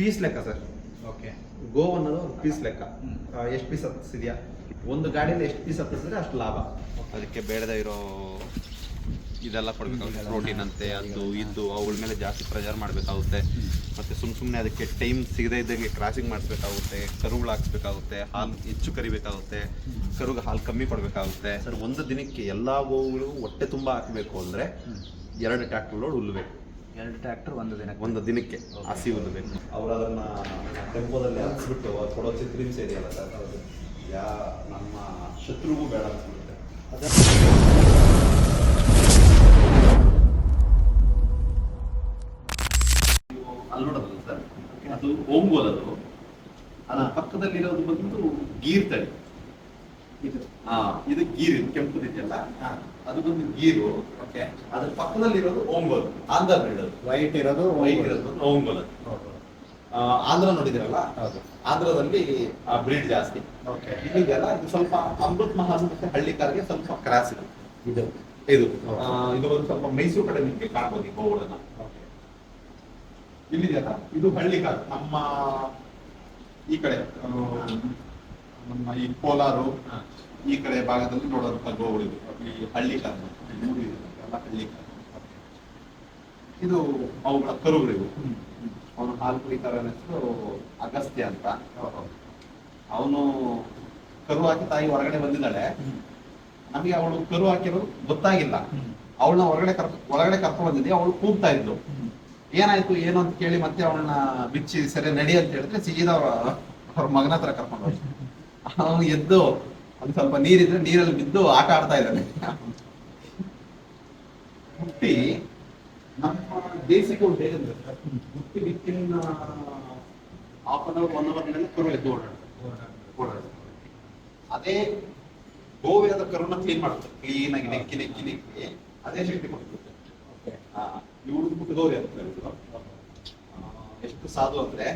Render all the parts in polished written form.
Piece ಲೆಕ್ಕ sir. Okay. ಗೋ ಅನ್ನೋದು ಒಂದು ಪೀಸ್ ಲೆಕ್ಕ. ಎಷ್ಟು ಪೀಸ್ ಹತ್ತಿಸಿದ್ಯಾ, ಒಂದು ಗಾಡಿಯಲ್ಲಿ ಎಷ್ಟು ಪೀಸ್ ಹತ್ತಿಸಿದ್ರೆ ಅಷ್ಟು ಲಾಭ. ಅದಕ್ಕೆ ಬೇಡದೇ ಇರೋ ಇದೆಲ್ಲ ಕೊಡಬೇಕಾಗುತ್ತೆ, ಪ್ರೋಟೀನ್ ಅಂತೆ ಅದು ಇದು ಅವುಗಳ ಮೇಲೆ ಜಾಸ್ತಿ ಪ್ರೆಷರ್ ಮಾಡಬೇಕಾಗುತ್ತೆ. ಮತ್ತು ಸುಮ್ಮನೆ ಅದಕ್ಕೆ ಟೈಮ್ ಸಿಗದೇ ಇದ್ದಂಗೆ ಕ್ರಾಸಿಂಗ್ ಮಾಡಿಸ್ಬೇಕಾಗುತ್ತೆ, ಕರುಗಳು ಹಾಕ್ಸ್ಬೇಕಾಗುತ್ತೆ, ಹಾಲು ಹೆಚ್ಚು ಕರಿಬೇಕಾಗುತ್ತೆ, ಕರುಗೆ ಹಾಲು ಕಮ್ಮಿ ಕೊಡಬೇಕಾಗುತ್ತೆ ಸರ್. ಒಂದು ದಿನಕ್ಕೆ ಎಲ್ಲ ಗೋವುಗಳು ಹೊಟ್ಟೆ ತುಂಬ ಹಾಕಬೇಕು ಅಂದರೆ 2 ಟ್ರ್ಯಾಕ್ಟರ್ ಲೋಡ್ ಹುಲ್ಲಬೇಕು. 2 ಟ್ರ್ಯಾಕ್ಟರ್ ಒಂದು ದಿನಕ್ಕೆ ಹಸಿ ಹುಲ್ಲಬೇಕು. ಅವರು ಅದನ್ನು ಟೆಂಪೋದಲ್ಲಿ ಹಚ್ಬಿಟ್ಟು ಕೊಡೋ ಚಿತ್ರಿಂಸೆ ಇದೆಯಲ್ಲ ಸರ್, ನಮ್ಮ ಶತ್ರುಗೂ ಬೇಡ ಅನ್ಸ್ಬಿಡುತ್ತೆ. ಅಲ್ಲಿ ನೋಡೋದಲ್ಲ ಸರ್, ಅದು ಓಂಗೋಲ್. ಅದರ ಪಕ್ಕದಲ್ಲಿರೋದು ಬಂದು ಗೀರ್ ತಳಿ. ಇದು ಗೀರ್, ಕೆಂಪುದಿದೆಯಲ್ಲ ಅದು ಬಂದು ಗೀರು. ಓಕೆ. ಅದ್ರ ಪಕ್ಕದಲ್ಲಿರೋದು ಓಂಗೋಲ್, ಆಂಧ್ರ ಬ್ರೀಡ್. ವೈಟ್ ಇರೋದು ಓಂಗೋಲ್. ಆಂಧ್ರ ನೋಡಿದಿರಲ್ಲ, ಆಂಧ್ರದಲ್ಲಿ ಆ ಬ್ರೀಡ್ ಜಾಸ್ತಿ. ಇಲ್ಲಿಗೆಲ್ಲ ಇದು ಸ್ವಲ್ಪ ಅಮೃತ್ ಮಹಲ್ ಮತ್ತೆ ಹಳ್ಳಿಕಾರ್ಗೆ ಸ್ವಲ್ಪ ಕ್ರಾಸ್ ಇದೆ. ಇದು ಒಂದು ಸ್ವಲ್ಪ ಮೈಸೂರು ಕಡೆ ನಿಮಗೆ ಕಾಣ್ಬೋದು ಈ ಗೋವುಗಳನ್ನ. ಇಲ್ಲಿದೆಯಲ್ಲ ಇದು ಹಳ್ಳಿಕಾರ್. ನಮ್ಮ ಈ ಕಡೆ ನಮ್ಮ ಈ ಕೋಲಾರು ಈ ಕಡೆ ಭಾಗದಲ್ಲಿ ನೋಡುವಂತ ಗೋವುಗಳು ಈ ಹಳ್ಳಿಕಾರ್ ಎಲ್ಲ ಹಳ್ಳಿಕಾರ್. ಇದು ಅವುಗಳ ಕರುಗಳಿವು. ಅವನು ಹಾಲು ಕುಡಿತಾರ ಹೆಸರು ಅಗಸ್ತ್ಯ ಅಂತ. ಅವನು ಕರು ಹಾಕಿ ತಾಯಿ ಹೊರಗಡೆ ಬಂದಿದ್ದಾಳೆ. ನಮಗೆ ಅವಳು ಕರು ಹಾಕಿರೋದು ಗೊತ್ತಾಗಿಲ್ಲ. ಅವಳನ್ನ ಒಳಗಡೆ ಕರ್ಕೊಂಡು ಬಂದಿದ್ದೆ. ಅವಳು ಕೂಗ್ತಾ ಇದ್ಲು. ಏನಾಯ್ತು ಏನು ಅಂತ ಕೇಳಿ ಮತ್ತೆ ಅವಳನ್ನ ಬಿಚ್ಚಿ ಸರಿ ನಡಿ ಅಂತ ಹೇಳಿದ್ರೆ ಸೀದಾ ಅವ್ರ ಮಗನ ಹತ್ರ ಕರ್ಕೊಂಡು ಹೋಗಿ ಅವನು ಎದ್ದು ಒಂದ್ ಸ್ವಲ್ಪ ನೀರಿದ್ರೆ ನೀರಲ್ಲಿ ಬಿದ್ದು ಆಟ ಆಡ್ತಾ ಇದ್ದಾನೆ. ಹುಟ್ಟಿ ನಮ್ಮ ದೇಸಿ ಗೋವು ಹೇಗಂದ್ರೆ ಹುಟ್ಟಿ ಬಿತ್ತಿನ ಹಾಫ್ ಅನ್ ಅವರ್ 1 ಅವರ್ ಕರು ಎದ್ದು ಓಡಾಡುತ್ತೆ. ಅದೇ ಗೋವೆ ಅದ ಕರುನ ಕ್ಲೀನ್ ಮಾಡುತ್ತೆ, ಕ್ಲೀನ್ ಆಗಿ ನೆಕ್ಕಿ ನೆಕ್ಕಿ ನೆಕ್ಕಿ ಅದೇ ಶಕ್ತಿ ಕೊಡ್ತದೆ. ಇವಳು ಪುಟ್ಟಗೌರಿ ಅಂತ ಎಷ್ಟು ಸಾಧು ಅಂದ್ರೆ,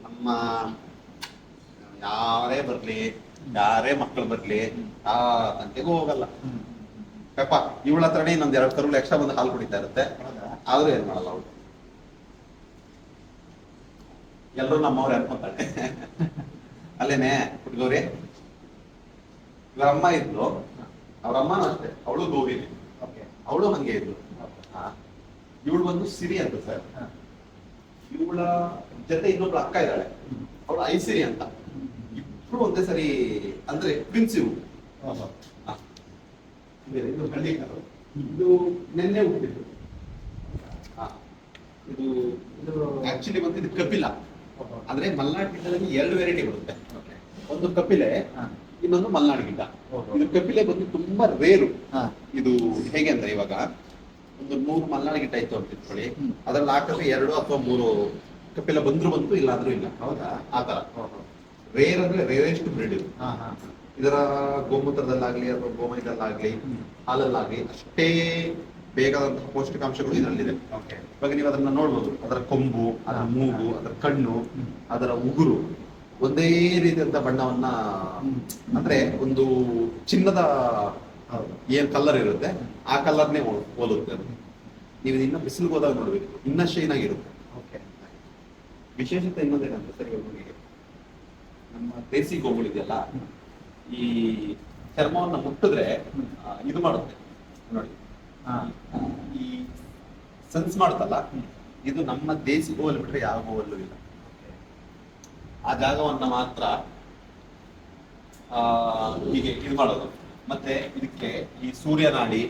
ನಮ್ಮ ಯಾರೇ ಬರ್ಲಿ, ಯಾರೇ ಮಕ್ಕಳು ಬರ್ಲಿ ತಂಟೆಗೂ ಹೋಗಲ್ಲ. ಪೆಪ್ಪ ಇವಳ ಹತ್ರನೇ ಇನ್ನೊಂದ್ 2 ಕರುಗಳು ಎಕ್ಸ್ಟ್ರಾ ಬಂದು ಹಾಲು ಕುಡಿತಾ ಇರುತ್ತೆ. ಆದ್ರೂ ಏನ್ ಮಾಡಲ್ಲ ಅವಳು. ಎಲ್ಲರೂ ನಮ್ಮವ್ರು ಅನ್ಕೊಂತಾಳೆ. ಅಲ್ಲೇನೆ ಪುಟ್ಟಗೌರಿ ಇವ್ರ ಅಮ್ಮ ಇದ್ಲು, ಅವ್ರ ಅಮ್ಮನೂ ಅಷ್ಟೇ, ಅವಳು ಗೋವಿನೇ, ಅವಳು ಹಂಗೆ ಇದ್ಲು. ಇವಳು ಬಂದು ಸಿರಿ ಅಂತ ಸರ್. ಇವಳ ಜೊತೆ ಇನ್ನೊಬ್ಳು ಅಕ್ಕ ಇದ್ದಾಳೆ, ಅವಳು ಐಸಿರಿ ಅಂತ. ಇಬ್ರು ಒಂದೇ ಸರಿ ಅಂದ್ರೆ ಟ್ವಿನ್ಸ್ ಇವು. ಇದು ಹಳ್ಳಿಕಾರು. ಇದು ನೆನ್ನೆ ಹುಟ್ಟಿದ್ದು. ಇದು ಆಕ್ಚುಲಿ ಬಂದು ಇದು ಕಪಿಲ. ಅಂದ್ರೆ ಮಲ್ನಾಡ್ ಗಿಡ್ಡದಲ್ಲಿ 2 ವೆರೈಟಿ ಬರುತ್ತೆ. ಒಂದು ಕಪಿಲೆ, ಇನ್ನೊಂದು ಮಲ್ನಾಡ್ ಗಿಡ್ಡ. ಇದು ಕಪಿಲೆ ಬಂದು ತುಂಬಾ ರೇರು. ಇದು ಹೇಗೆ ಅಂದ್ರೆ, ಇವಾಗ ಒಂದು 3 ಮಲ್ನಾಡ್ ಗಿಡ್ಡ ಇತ್ತು ಅಂತ ಇಟ್ಕೊಳ್ಳಿ, ಅದ್ರಲ್ಲಿ ಹಾಕಿದ್ರೆ 2 ಅಥವಾ 3 ಕಪಿಲ ಬಂತು, ಇಲ್ಲ ಅಂದ್ರೂ ಇಲ್ಲ. ಹೌದಾ? ಆತರ ರೇರ್ ಅಂದ್ರೆ ರೇರೆಸ್ಟ್ ಬ್ರೀಡ್ ಇದು. ಇದರ ಗೋಮೂತ್ರದಲ್ಲಾಗ್ಲಿ ಅಥವಾ ಗೋಮಯದಲ್ಲಾಗ್ಲಿ ಹಾಲಲ್ಲಾಗ್ಲಿ ಅಷ್ಟೇ ಬೇಕಾದಂತಹ ಪೌಷ್ಟಿಕಾಂಶಗಳು ಇದರಲ್ಲಿದೆ. ಇವಾಗ ನೀವು ಅದನ್ನ ನೋಡ್ಬೋದು. ಅದರ ಕೊಂಬು, ಅದರ ಮೂಗು, ಅದರ ಕಣ್ಣು, ಅದರ ಉಗುರು ಒಂದೇ ರೀತಿಯಂತ ಬಣ್ಣವನ್ನ, ಅಂದ್ರೆ ಒಂದು ಚಿನ್ನದ ಏನ್ ಕಲರ್ ಇರುತ್ತೆ ಆ ಕಲರ್ನೇ ಹೋಲುತ್ತೆ ಅದು. ನೀವು ಇನ್ನ ಬಿಸಿಲಿಗೆ ಹೋದಾಗ ನೋಡ್ಬೇಕು, ಇನ್ನ ಶೈನ್ ಆಗಿರುತ್ತೆ. ವಿಶೇಷತೆ ಇನ್ನೊಂದೇನಂತ ಸರಿ, ಒಬ್ಬರಿಗೆ ನಮ್ಮ ದೇಸಿ ಗೋವುಗಳಿದೆಯಲ್ಲ, ಈ ಚರ್ಮವನ್ನ ಮುಟ್ಟಿದ್ರೆ ಇದು ಮಾಡುತ್ತೆ ನೋಡಿ, ಈ ಸೆನ್ಸ್ ಮಾಡುತ್ತಲ್ಲ, ಇದು ನಮ್ಮ ದೇಸಿ ಗೋವಲ್ಲಿ ಬಿಟ್ರೆ ಯಾವ ಗೋವಲ್ಲೂ ಇಲ್ಲ. ಆ ಜಾಗವನ್ನ ಮಾತ್ರ ಹೀಗೆ ಇದು ಮಾಡೋದು. ಮತ್ತೆ ಇದಕ್ಕೆ ಈ ಸೂರ್ಯನಾಡಿ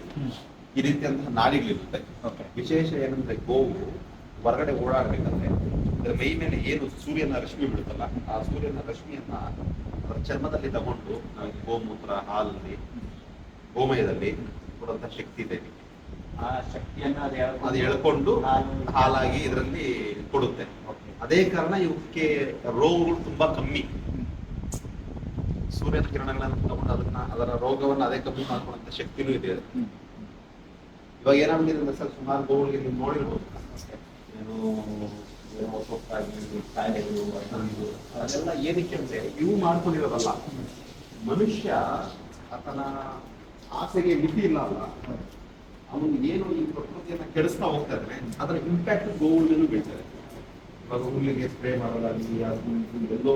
ಈ ರೀತಿಯಂತಹ ನಾಡಿಗಳಿರುತ್ತೆ. ವಿಶೇಷ ಏನಂದ್ರೆ, ಗೋವು ಹೊರಗಡೆ ಓಡಾಡ್ಬೇಕಂದ್ರೆ ಅದರ ಮೈ ಮೇಲೆ ಏನು ಸೂರ್ಯನ ರಶ್ಮಿ ಬಿಡುತ್ತಲ್ಲ, ಆ ಸೂರ್ಯನ ರಶ್ಮಿಯನ್ನ ಅದರ ಚರ್ಮದಲ್ಲಿ ತಗೊಂಡು ಗೋಮೂತ್ರ, ಹಾಲಲ್ಲಿ, ಗೋಮಯದಲ್ಲಿ ಕೊಡುವಂತ ಶಕ್ತಿ ಇದೆ. ಆ ಶಕ್ತಿಯನ್ನ ಅದು ಎಳ್ಕೊಂಡು ಹಾಲಾಗಿ ಇದರಲ್ಲಿ ಕೊಡುತ್ತೆ. ಅದೇ ಕಾರಣ ಇವಕ್ಕೆ ರೋಗಗಳು ತುಂಬಾ ಕಮ್ಮಿ. ಸೂರ್ಯನ ಕಿರಣಗಳನ್ನು ತಗೊಂಡು ಅದರ ರೋಗವನ್ನು ಅದೇ ಕಮ್ಮಿ ಮಾಡ್ಕೊಳ್ಳುವಂತ ಶಕ್ತಿನೂ ಇದೆ. ಇವಾಗ ಏನಾಗ್ತಿದೆ ಅಂದ್ರೆ ಸರ್, ಸುಮಾರು ಗೋವುಗಳಿಗೆ ನೀವು ನೋಡಿರ್ಬೋದು, ಏನು ಕಾಯಿಲೆಗಳು ಅದೆಲ್ಲ ಏನಕ್ಕೆ ಅಂದ್ರೆ ಇವು ಮಾಡ್ಕೊಂಡಿರೋದಲ್ಲ. ಮನುಷ್ಯ ಆತನ ಆಸೆಗೆ ಮಿತಿ ಇಲ್ಲ ಅಲ್ಲ, ಅವನು ಏನು ಈ ಪ್ರಕೃತಿಯನ್ನ ಕೆಡಿಸ್ತಾ ಹೋಗ್ತಾ ಇದ್ದಾನೆ, ಅದರ ಇಂಪ್ಯಾಕ್ಟ್ ಗೋವುಗಳಿಗೂ ಬೀಳ್ತದೆ. ಇವಾಗ ಹುಲ್ಲಿಗೆ ಸ್ಪ್ರೇ ಮಾಡೋದಾಗಲಿ ಅದು ಇದು ಎಲ್ಲೋ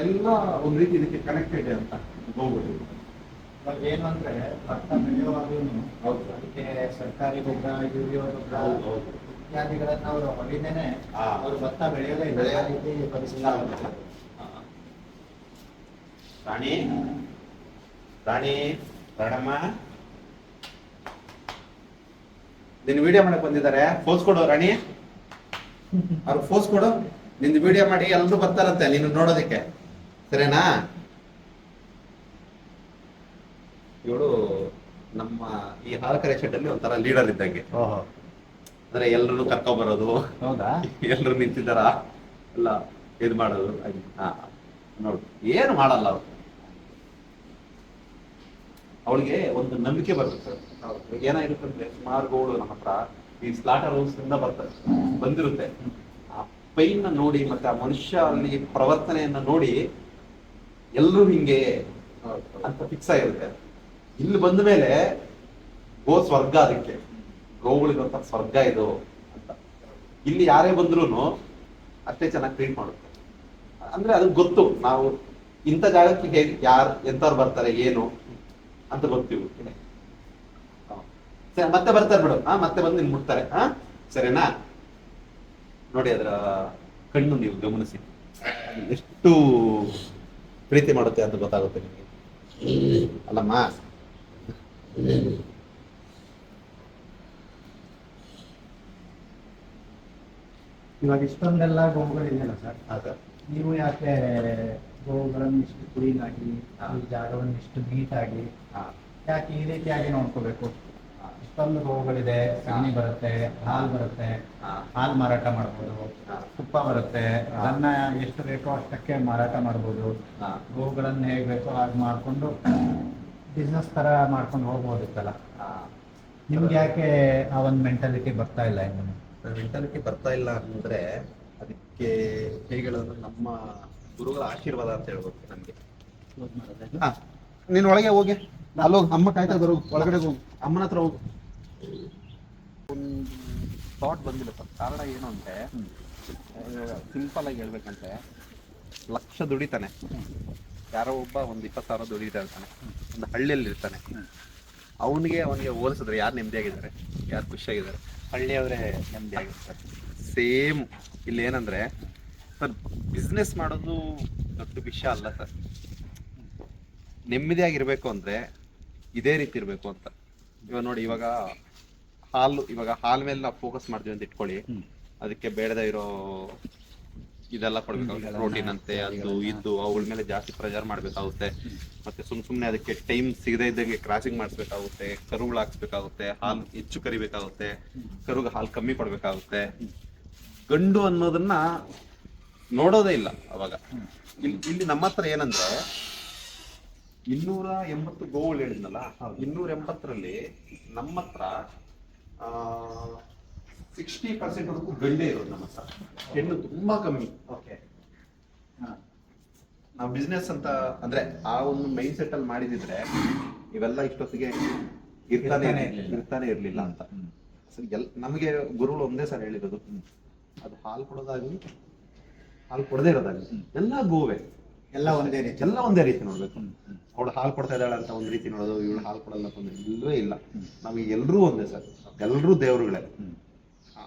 ಎಲ್ಲ ಒಂದು ರೀತಿ ಇದಕ್ಕೆ ಕನೆಕ್ಟೆಡ್ ಅಂತ ಗೋಗಳು. ಇವಾಗ ಏನು ಅಂದ್ರೆ ಭತ್ತ ಬೆಳೆಯುವಾಗ್ಲೂ ಹೌದು. ಅದಕ್ಕೆ ಸರ್ಕಾರಿ ಗೊಬ್ಬರ, ಯೂರಿಯಾ ಗೊಬ್ಬರ ಹೌದು. ಇತ್ಯಾದಿಗಳನ್ನ ಅವರು ಹೊಡಿದೇನೆ ಹಾ. ಅವರು ಭತ್ತ ಬೆಳೆಯೋದೇ ಇಲ್ಲ. ಆ ರೀತಿ ಪರಿಸ್ಥಿತಿ ಆಗುತ್ತೆ. ರಾಣಿ ರಾಣಿ ರಾಣಮ್ಮ ನಿನ್ನ ವಿಡಿಯೋ ಮಾಡಕ್ ಬಂದಿದ್ದಾರೆ. ಫೋಸ್ ಕೊಡು ರಾಣಿ, ಅವ್ರಿಗೆ ಫೋಸ್ ಕೊಡು. ನಿಂದು ವಿಡಿಯೋ ಮಾಡಿ ಎಲ್ಲರೂ ಬರ್ತಾರಂತೆ ನೀನು ನೋಡೋದಕ್ಕೆ, ಸರಿನಾ? ಇವಳು ನಮ್ಮ ಈ ಹಾಲಕರೆ ಶೆಡ್ ಅಲ್ಲಿ ಒಂಥರ ಲೀಡರ್ ಇದ್ದಂಗೆ. ಓಹೋ, ಅಂದ್ರೆ ಎಲ್ಲರೂ ಕರ್ಕೊಂಡ್ ಬರೋದು, ಹೌದಾ? ಎಲ್ಲರೂ ನಿಂತಿದ್ದಾರ ಎಲ್ಲ ಇದು ಮಾಡೋದು. ಹಾ ನೋಡು, ಏನು ಮಾಡಲ್ಲ ಅವ್ರು. ಅವಳಿಗೆ ಒಂದು ನಂಬಿಕೆ ಬರುತ್ತೆ ಸರ್. ಏನಾಗಿರುತ್ತಂದ್ರೆ ಸುಮಾರು ಗೋಳು ನಮ್ಮ ಹತ್ರ ಈ ಸ್ಲಾಟರ್ ಹೌಸ್ ಇಂದ ಬಂದಿರುತ್ತೆ. ಆ ಪೈನ್ ನೋಡಿ ಮತ್ತೆ ಆ ಮನುಷ್ಯ ಅಲ್ಲಿ ಪ್ರವರ್ತನೆಯನ್ನ ನೋಡಿ ಎಲ್ಲರೂ ಹಿಂಗೆ ಅಂತ ಫಿಕ್ಸ್ ಆಗಿರುತ್ತೆ. ಇಲ್ಲಿ ಬಂದ ಮೇಲೆ ಗೋ ಸ್ವರ್ಗ, ಅದಕ್ಕೆ ಗೋಗಳಿಗೊಂತ ಸ್ವರ್ಗ ಇದು ಅಂತ. ಇಲ್ಲಿ ಯಾರೇ ಬಂದ್ರು ಅಷ್ಟೇ ಚೆನ್ನಾಗಿ ಟ್ರೀಟ್ ಮಾಡುತ್ತೆ. ಅಂದ್ರೆ ಅದು ಗೊತ್ತು, ನಾವು ಇಂಥ ಜಾಗಕ್ಕೆ ಹೇಗೆ ಯಾರು ಎಂತವ್ರು ಬರ್ತಾರೆ ಏನು ಅಂತ ಗೊತ್ತಿವು. ಸರಿ, ಮತ್ತೆ ಬರ್ತಾರೆ ಬಿಡು. ಮತ್ತೆ ಬಂದು ನಿನ್ ಮುಟ್ತಾರೆ. ಸರಿನಾ? ನೋಡಿ ಅದರ ಕಣ್ಣು ನೀವು ಗಮನಿಸಿ, ಎಷ್ಟು ಪ್ರೀತಿ ಮಾಡುತ್ತೆ ಅಂತ ಗೊತ್ತಾಗುತ್ತೆ ನಿಮಗೆ. ಅಲ್ಲಮ್ಮ, ಇವಾಗ ಇಷ್ಟೊಂದೆಲ್ಲ ಗೋವುಗಳಿದೆಯಲ್ಲ ಸರ್, ಸರ್ ನೀವು ಯಾಕೆ ಗೋವುಗಳನ್ನು ಇಷ್ಟು ಕ್ಲೀನ್ ಆಗಿ ಈ ಜಾಗವನ್ನು ಇಷ್ಟು ನೀಟಾಗಿ ಯಾಕೆ ಈ ರೀತಿಯಾಗಿ ನೋಡ್ಕೋಬೇಕು? ಇಷ್ಟೊಂದು ಗೋವುಗಳಿದೆ, ಸಗಣಿ ಬರುತ್ತೆ, ಹಾಲು ಬರುತ್ತೆ, ಹಾಲು ಮಾರಾಟ ಮಾಡ್ಬೋದು, ತುಪ್ಪ ಬರುತ್ತೆ, ಅದನ್ನ ಎಷ್ಟು ಬೇಕೋ ಅಷ್ಟಕ್ಕೆ ಮಾರಾಟ ಮಾಡ್ಬೋದು. ಗೋವುಗಳನ್ನ ಹೇಗೆ ಬೇಕೋ ಹಾಗೆ ಮಾಡಿಕೊಂಡು ಬಿಸ್ನೆಸ್ ತರ ಮಾಡ್ಕೊಂಡು ಹೋಗ್ಬೋದಿತ್ತಲ್ಲ. ನಿಮ್ಗೆ ಯಾಕೆ ಆ ಒಂದು ಮೆಂಟಾಲಿಟಿ ಬರ್ತಾ ಇಲ್ಲ? ಇನ್ನು ಮೆಂಟಾಲಿಟಿ ಬರ್ತಾ ಇಲ್ಲ ಅಂದ್ರೆ ಅದಕ್ಕೆ ಹೇಗೆ ಹೇಳೋದು, ನಮ್ಮ ಗುರುಗಳ ಆಶೀರ್ವಾದ ಅಂತ ಹೇಳ್ಬೇಕು ನಮ್ಗೆ. ನೀನ್ ಒಳಗೆ ಹೋಗಿ, ಅಲ್ಲೋಗಿ ಅಮ್ಮ ಕಾಯ್ತಾ ಬರೋ, ಒಳಗಡೆ ಹೋಗು, ಅಮ್ಮನ ಹತ್ರ ಹೋಗು. ಒಂದು ಥಾಟ್ ಬಂದಿಲ್ಲ ಸರ್. ಕಾರಣ ಏನು ಅಂದ್ರೆ, ಸಿಂಪಲ್ ಆಗಿ ಹೇಳ್ಬೇಕಂದ್ರೆ, ಲಕ್ಷ ದುಡಿತಾನೆ, ಯಾರೋ ಒಬ್ಬ ಒಂದು 20,000 ದುಡಿತಾ ಇರ್ತಾನೆ, ಒಂದು ಹಳ್ಳಿಯಲ್ಲಿ ಇರ್ತಾನೆ. ಅವನಿಗೆ ಹೋಲಿಸಿದ್ರೆ ಯಾರು ನೆಮ್ಮದಿಯಾಗಿದ್ದಾರೆ, ಯಾರು ಖುಷಿಯಾಗಿದ್ದಾರೆ? ಹಳ್ಳಿಯವರೇ ನೆಮ್ಮದಿಯಾಗಿರ್ತಾರೆ. ಸೇಮ್ ಇಲ್ಲಿ ಏನಂದ್ರೆ ಸರ್, ಬಿಸ್ನೆಸ್ ಮಾಡೋದು ದೊಡ್ಡ ವಿಷಯ ಅಲ್ಲ ಸರ್. ನೆಮ್ಮದಿಯಾಗಿರ್ಬೇಕು ಅಂದ್ರೆ ಇದೇ ರೀತಿ ಇರ್ಬೇಕು ಅಂತ. ಇವಾಗ ನೋಡಿ, ಇವಾಗ ಹಾಲ್ ಮೇಲೆ ನಾವು ಫೋಕಸ್ ಮಾಡ್ತೀವಿ ಅಂತ ಇಟ್ಕೊಳ್ಳಿ, ಅದಕ್ಕೆ ಬೇಡದ ಇರೋ ಇದೆಲ್ಲ ಕೊಡ್ಬೇಕಾಗುತ್ತೆ, ಪ್ರೋಟೀನ್ ಅಂತೆ ಅದು ಇದು, ಅವುಗಳ ಮೇಲೆ ಜಾಸ್ತಿ ಪ್ರೆಷರ್ ಮಾಡ್ಬೇಕಾಗುತ್ತೆ. ಮತ್ತೆ ಸುಮ್ನೆ ಅದಕ್ಕೆ ಟೈಮ್ ಸಿಗದೆ ಇದ್ದಂಗೆ ಕ್ರಾಸಿಂಗ್ ಮಾಡಿಸ್ಬೇಕಾಗುತ್ತೆ, ಕರುಗಳು ಹಾಕ್ಸ್ಬೇಕಾಗುತ್ತೆ, ಹಾಲು ಹೆಚ್ಚು ಕರಿಬೇಕಾಗುತ್ತೆ, ಕರುಗೆ ಹಾಲು ಕಮ್ಮಿ ಕೊಡ್ಬೇಕಾಗುತ್ತೆ. ಗಂಡು ಅನ್ನೋದನ್ನ ನೋಡೋದೇ ಇಲ್ಲ ಅವಾಗ. ಇಲ್ಲಿ ನಮ್ಮ ಹತ್ರ ಏನಂದ್ರೆ 280 ಗೋವುಗಳು ಹೇಳಿದ್ನಲ್ಲ, 280ರಲ್ಲಿ ನಮ್ಮ ಹತ್ರ 60% ವರೆಗೂ ಗಂಡೇ ಇರೋದು ನಮ್ಮ ಹತ್ರ, ಹೆಣ್ಣು ತುಂಬಾ ಕಮ್ಮಿ. ಓಕೆ, ನಾವು ಬಿಸ್ನೆಸ್ ಅಂತ ಅಂದ್ರೆ ಆ ಒಂದು ಮೈಂಡ್ ಸೆಟ್ ಅಲ್ಲಿ ಮಾಡಿದಿದ್ರೆ ಇವೆಲ್ಲ ಇಷ್ಟೊತ್ತಿಗೆ ಇರ್ತಾನೆ ಇರ್ಲಿಲ್ಲ ಅಂತ. ನಮಗೆ ಗುರುಗಳು ಒಂದೇ ಸಲ ಹೇಳಿರೋದು, ಅದು ಹಾಲು ಕೊಡೋದಾಗ್ಲಿ ಹಾಲು ಕೊಡದೇ ಇರೋದಾಗ್ಲಿ ಎಲ್ಲ ಗೋವೆ, ಎಲ್ಲ ಒಂದೇ ರೀತಿ ನೋಡ್ಬೇಕು. ಅವಳು ಹಾಲು ಕೊಡ್ತಾ ಇದ್ದಾಳೆ ಅಂತ ಒಂದ್ ರೀತಿ ನೋಡೋದು, ಇವಳು ಹಾಲು ಕೊಡಲ್ಲ ಅಂತ ಇಲ್ಲವೇ ಇಲ್ಲ. ನಮಗೆ ಎಲ್ರೂ ಒಂದೇ ಸರ್, ಎಲ್ರೂ ದೇವ್ರುಗಳೇ,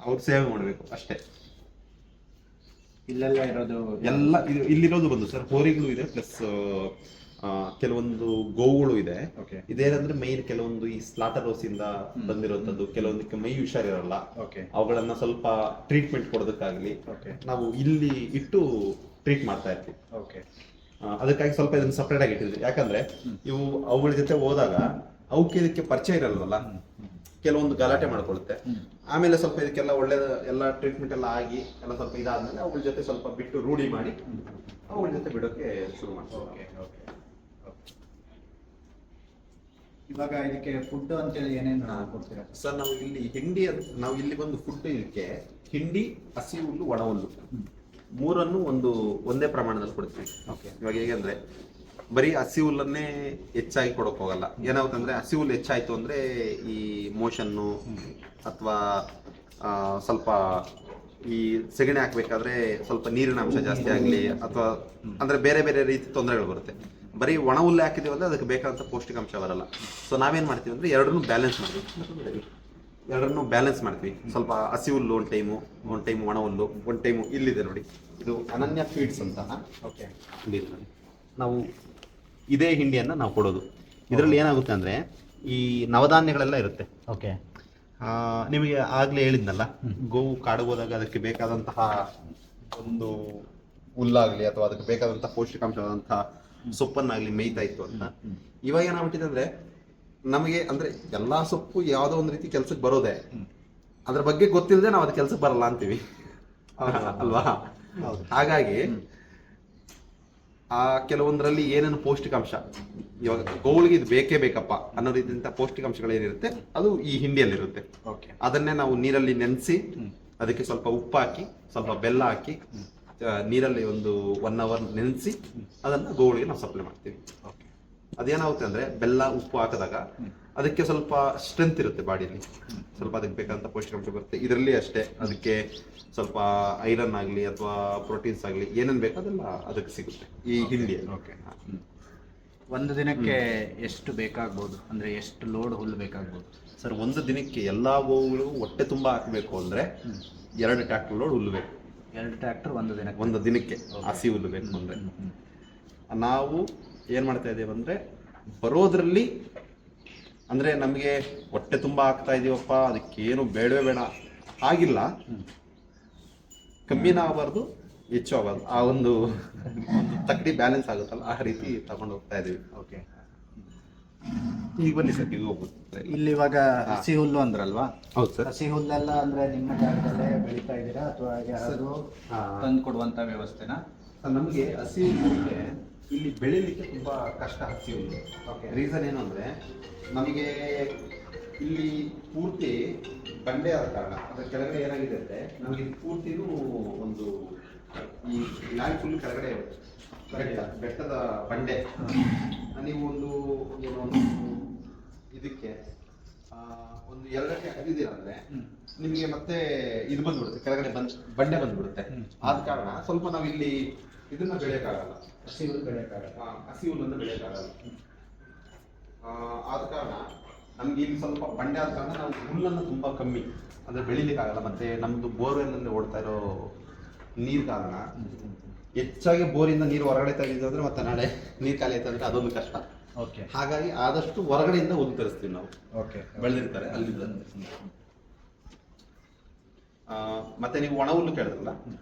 ಅವ್ರ ಸೇವೆ ಮಾಡ್ಬೇಕು ಅಷ್ಟೇ. ಇಲ್ಲೆಲ್ಲ ಇರೋದು ಎಲ್ಲ ಇಲ್ಲಿರೋದು ಬಂದು ಸರ್ ಹೋರಿಗಳು ಇದೆ, ಪ್ಲಸ್ ಕೆಲವೊಂದು ಗೋವುಗಳು ಇದೆ. ಇದೇನಂದ್ರೆ ಮೈನ್ ಕೆಲವೊಂದು ಈ ಸ್ಲಾಟರ್ ಹೌಸ್ ಇಂದ ಬಂದಿರುವಂತದ್ದು, ಕೆಲವೊಂದಕ್ಕೆ ಮೈ ಹುಷಾರಿರಲ್ಲ, ಅವುಗಳನ್ನ ಸ್ವಲ್ಪ ಟ್ರೀಟ್ಮೆಂಟ್ ಕೊಡೋದಕ್ಕಾಗ್ಲಿ ನಾವು ಇಲ್ಲಿ ಇಟ್ಟು ಟ್ರೀಟ್ ಮಾಡ್ತಾ ಇರ್ತೀವಿ. ಅದಕ್ಕಾಗಿ ಸ್ವಲ್ಪ ಇದನ್ನ ಸಪ್ರೇಟ್ ಆಗಿ ಇಟ್ಟಿದ್ವಿ. ಯಾಕಂದ್ರೆ ಇವು ಅವುಗಳ ಜೊತೆ ಹೋದಾಗ ಅವಕ್ಕೆ ಇದಕ್ಕೆ ಪರಿಚಯ ಇರಲ್ವಲ್ಲ, ಕೆಲವೊಂದು ಗಲಾಟೆ ಮಾಡ್ಕೊಳುತ್ತೆ. ಆಮೇಲೆ ಸ್ವಲ್ಪ ಇದಕ್ಕೆಲ್ಲ ಒಳ್ಳೇದ ಎಲ್ಲ ಟ್ರೀಟ್ಮೆಂಟ್ ಎಲ್ಲ ಆಗಿ ಎಲ್ಲ ಸ್ವಲ್ಪ ಇದಾದ್ಮೇಲೆ ಅವುಗಳ ಜೊತೆ ಸ್ವಲ್ಪ ಬಿಟ್ಟು ರೂಢಿ ಮಾಡಿ ಅವುಗಳ ಜೊತೆ ಬಿಡೋಕೆ ಶುರು ಮಾಡ್ತೀವಿ. ಇವಾಗ ಇದಕ್ಕೆ ಫುಡ್ ಅಂತೇಳಿ ಏನೇನು ಕೊಡ್ತೀರಾ ಸರ್? ನಾವು ಇಲ್ಲಿ ಬಂದು ಫುಡ್ ಇದಕ್ಕೆ ಹಿಂಡಿ, ಹಸಿ ಹುಲ್ಲು, ಒಣ ಹುಲ್ಲು ಮೂರನ್ನು ಒಂದೇ ಪ್ರಮಾಣದಲ್ಲಿ ಕೊಡ್ತೀವಿ. ಇವಾಗ ಹೇಗಂದ್ರೆ ಬರೀ ಹಸಿ ಹುಲ್ಲನ್ನೇ ಹೆಚ್ಚಾಗಿ ಕೊಡೋಕೆ ಹೋಗಲ್ಲ. ಏನಾಗುತ್ತಂದ್ರೆ ಹಸಿ ಹುಲ್ಲು ಹೆಚ್ಚಾಯ್ತು ಅಂದ್ರೆ ಈ ಮೋಷನ್ನು ಅಥವಾ ಸ್ವಲ್ಪ ಈ ಸೆಗಣಿ ಹಾಕ್ಬೇಕಾದ್ರೆ ಸ್ವಲ್ಪ ನೀರಿನ ಅಂಶ ಜಾಸ್ತಿ ಆಗಲಿ ಅಥವಾ ಅಂದ್ರೆ ಬೇರೆ ಬೇರೆ ರೀತಿ ತೊಂದರೆಗಳು ಬರುತ್ತೆ. ಬರೀ ಒಣ ಹುಲ್ಲು ಹಾಕಿದೀವಿ ಅಂದ್ರೆ ಅದಕ್ಕೆ ಬೇಕಾದಂಥ ಪೌಷ್ಟಿಕಾಂಶ ಬರಲ್ಲ. ಸೊ ನಾವೇನು ಮಾಡ್ತೀವಿ ಅಂದರೆ ಎರಡನ್ನೂ ಬ್ಯಾಲೆನ್ಸ್ ಮಾಡ್ತೀವಿ. ಎರಡನ್ನೂ ಬ್ಯಾಲೆನ್ಸ್ ಮಾಡ್ತೀವಿ. ಸ್ವಲ್ಪ ಹಸಿ ಹುಲ್ಲು ಒಂದು ಟೈಮು ಒಣ ಹುಲ್ಲು, ಒಂದು ಟೈಮು ಇಲ್ಲಿದೆ ನೋಡಿ, ಇದು ಅನನ್ಯ ಫೀಡ್ಸ್ ಅಂತ. ಓಕೆ, ಇಲ್ಲಿದೆ ನೋಡಿ. ನಾವು ಇದೇ ಹಿಂಡಿಯನ್ನು ನಾವು ಕೊಡೋದು. ಇದರಲ್ಲಿ ಏನಾಗುತ್ತೆ ಅಂದರೆ ಈ ನವಧಾನ್ಯಗಳೆಲ್ಲ ಇರುತ್ತೆ. ಓಕೆ, ನಿಮಗೆ ಆಗಲೇ ಹೇಳಿದ್ನಲ್ಲ, ಗೋವು ಕಾಡಿಗೆ ಹೋದಾಗ ಅದಕ್ಕೆ ಬೇಕಾದಂತಹ ಒಂದು ಹುಲ್ಲಾಗಲಿ ಅಥವಾ ಅದಕ್ಕೆ ಬೇಕಾದಂತಹ ಪೌಷ್ಟಿಕಾಂಶವಾದಂತಹ ಸೊಪ್ಪನ್ನಾಗಲಿ ಮೇಯ್ತಾ ಇತ್ತು ಅಂತ. ಇವಾಗ ಏನಾಗ್ಬಿಟ್ಟಿದೆ ಅಂದರೆ ನಮಗೆ ಅಂದರೆ ಎಲ್ಲ ಸೊಪ್ಪು ಯಾವುದೋ ಒಂದು ರೀತಿ ಕೆಲ್ಸಕ್ಕೆ ಬರೋದೆ, ಅದ್ರ ಬಗ್ಗೆ ಗೊತ್ತಿಲ್ಲದೆ ನಾವು ಅದು ಕೆಲ್ಸಕ್ಕೆ ಬರಲ್ಲ ಅಂತೀವಿ ಅಲ್ವಾ. ಹಾಗಾಗಿ ಆ ಕೆಲವೊಂದರಲ್ಲಿ ಏನೇನು ಪೌಷ್ಟಿಕಾಂಶ, ಇವಾಗ ಗೋಳಿಗೆ ಇದು ಬೇಕೇ ಬೇಕಪ್ಪ ಅನ್ನೋ ರೀತಿಯಿಂದ ಪೌಷ್ಟಿಕಾಂಶಗಳೇನಿರುತ್ತೆ ಅದು ಈ ಹಿಂಡಿಯಲ್ಲಿರುತ್ತೆ. ಓಕೆ, ಅದನ್ನೇ ನಾವು ನೀರಲ್ಲಿ ನೆನೆಸಿ ಅದಕ್ಕೆ ಸ್ವಲ್ಪ ಉಪ್ಪು ಹಾಕಿ ಸ್ವಲ್ಪ ಬೆಲ್ಲ ಹಾಕಿ ನೀರಲ್ಲಿ ಒಂದು 1 hour ನೆನೆಸಿ ಅದನ್ನು ಗೋಳಿಗೆ ನಾವು ಸಪ್ಲೈ ಮಾಡ್ತೀವಿ. ಓಕೆ, ಅದೇನಾಗುತ್ತೆ ಅಂದರೆ ಬೆಲ್ಲ ಉಪ್ಪು ಹಾಕಿದಾಗ ಅದಕ್ಕೆ ಸ್ವಲ್ಪ ಸ್ಟ್ರೆಂತ್ ಇರುತ್ತೆ ಬಾಡಿಯಲ್ಲಿ, ಸ್ವಲ್ಪ ಅದಕ್ಕೆ ಬೇಕಾದಂಥ ಪೌಷ್ಟಿಕಾಂಶ ಬರುತ್ತೆ. ಇದರಲ್ಲಿ ಅಷ್ಟೇ ಅದಕ್ಕೆ ಸ್ವಲ್ಪ ಐರನ್ ಆಗಲಿ ಅಥವಾ ಪ್ರೋಟೀನ್ಸ್ ಆಗಲಿ ಏನೇನು ಬೇಕು ಅದೆಲ್ಲ ಅದಕ್ಕೆ ಸಿಗುತ್ತೆ ಈ ಹಿಂಡಿಯಲ್ಲಿ. ಓಕೆ. ಒಂದು ದಿನಕ್ಕೆ ಎಷ್ಟು ಬೇಕಾಗ್ಬೋದು, ಅಂದರೆ ಎಷ್ಟು ಲೋಡ್ ಹುಲ್ಲು ಬೇಕಾಗ್ಬೋದು ಸರ್? ಒಂದು ದಿನಕ್ಕೆ ಎಲ್ಲ ಗೋವುಗಳಿಗೂ ಹೊಟ್ಟೆ ತುಂಬ ಹಾಕಬೇಕು ಅಂದರೆ 2 ಟ್ರ್ಯಾಕ್ಟರ್ ಲೋಡ್ ಹುಲ್ಲು ಬೇಕು. 2 ಟ್ರ್ಯಾಕ್ಟರ್ ಒಂದು ದಿನಕ್ಕೆ ಹಸಿ ಹುಲ್ಲು ಬೇಕು ಅಂದರೆ ನಾವು ಏನು ಮಾಡ್ತಾ ಇದ್ದೀವಿ ಅಂದರೆ ಬರೋದ್ರಲ್ಲಿ ಅಂದರೆ ನಮಗೆ ಹೊಟ್ಟೆ ತುಂಬ ಹಾಕ್ತಾ ಇದೀವಪ್ಪ, ಅದಕ್ಕೇನು ಬೇಡವೇ ಬೇಡ ಆಗಿಲ್ಲ, ಕಮ್ಮಿನ ಆಗಬಾರ್ದು ಹೆಚ್ಚು ಆಗಬಾರ್ದು, ಆ ಒಂದು ತಕ್ಕಡಿ ಬ್ಯಾಲೆನ್ಸ್ ಆಗುತ್ತಲ್ಲ ಆ ರೀತಿ ತಗೊಂಡು ಹೋಗ್ತಾ ಇದೀವಿ. ಓಕೆ, ಈಗ ಬನ್ನಿ ಸರ್, ಈಗ ಹೋಗ್ಬೋದು. ಇಲ್ಲಿ ಇವಾಗ ಹಸಿ ಹುಲ್ಲು ಅಂದ್ರಲ್ವಾ? ಹೌದು ಸರ್. ಹಸಿ ಹುಲ್ಲೆಲ್ಲ ಅಂದ್ರೆ ನಿಮ್ಮ ಜಾಗದಲ್ಲೇ ಬೆಳೀತಾ ಇದ್ದೀರಾ ಅಥವಾ ಯಾರಾದರೂ ತಂದು ಕೊಡುವಂತ ವ್ಯವಸ್ಥೆನಾ? ನಮಗೆ ಹಸಿ ಹುಲ್ಲು ಇಲ್ಲಿ ಬೆಳಿಲಿಕ್ಕೆ ತುಂಬಾ ಕಷ್ಟ. ಹಸಿ ಹುಲ್ಲು ರೀಸನ್ ಏನು ಅಂದ್ರೆ ನಮಗೆ ಇಲ್ಲಿ ಪೂರ್ತಿ ಬಂಡೆ ಆದ ಕಾರಣ ಅದರ ಕೆಳಗಡೆ ಏನಾಗಿದೆ ಅಂದ್ರೆ ನಮಗೆ ಪೂರ್ತಿನೂ ಒಂದು ಈ ಲ್ಯಾಂಡ್ ಫುಲ್ ಕೆಳಗಡೆ ಬೆಟ್ಟದ ಬಂಡೆ. ನೀವು ಒಂದು ಏನೋ ಇದಕ್ಕೆ ಒಂದು 2 ಅಡಿ ಅದಿದ್ದೀರ ಅಂದ್ರೆ ನಿಮಗೆ ಮತ್ತೆ ಇದು ಬಂದ್ಬಿಡುತ್ತೆ, ಕೆಳಗಡೆ ಬಂಡೆ ಬಂದ್ಬಿಡುತ್ತೆ. ಆದ ಕಾರಣ ಸ್ವಲ್ಪ ನಾವು ಇಲ್ಲಿ ಇದನ್ನ ಬೆಳೆಯಕ್ಕಾಗಲ್ಲ, ಹಸಿ ಹುಲ್ಲು ಬೆಳೆಯಕ್ಕಾಗಲ್ಲ, ಹಸಿ ಹುಲ್ಲನ್ನು ಬೆಳೆಯಕ್ಕಾಗಲ್ಲ. ಆದ ಕಾರಣ ನಮ್ಗೆ ಇಲ್ಲಿ ಸ್ವಲ್ಪ ಬಂಡೆ ಆದ ಕಾರಣ ನಾವು ಹುಲ್ಲನ್ನು ತುಂಬಾ ಕಮ್ಮಿ ಅಂದ್ರೆ ಬೆಳಿಲಿಕ್ಕಾಗಲ್ಲ. ಮತ್ತೆ ನಮ್ದು ಬೋರ್ವೆಲ್ನಲ್ಲಿ ಓಡ್ತಾ ಇರೋ ನೀರ್ ಕಾರಣ ಹೆಚ್ಚಾಗಿ ಬೋರಿಂದ ನೀರು ಹೊರಗಡೆ ತೆಗೆದ್ರೆ ಮತ್ತೆ ನಾಳೆ ನೀರು ಖಾಲಿ ಆಯ್ತು ಅಂದ್ರೆ ಅದೊಂದು ಕಷ್ಟ. ಓಕೆ, ಹಾಗಾಗಿ ಆದಷ್ಟು ಹೊರಗಡೆಯಿಂದ ಹುಲ್ಲು ತರಿಸ್ತೀವಿ ನಾವು. ಓಕೆ, ಬೆಳೆದಿರ್ತಾರೆ ಅಲ್ಲಿಂದ. ಮತ್ತೆ ನೀವು ಒಣ ಹುಲ್ಲು ಕೇಳಿದ್ರಲ್ಲ,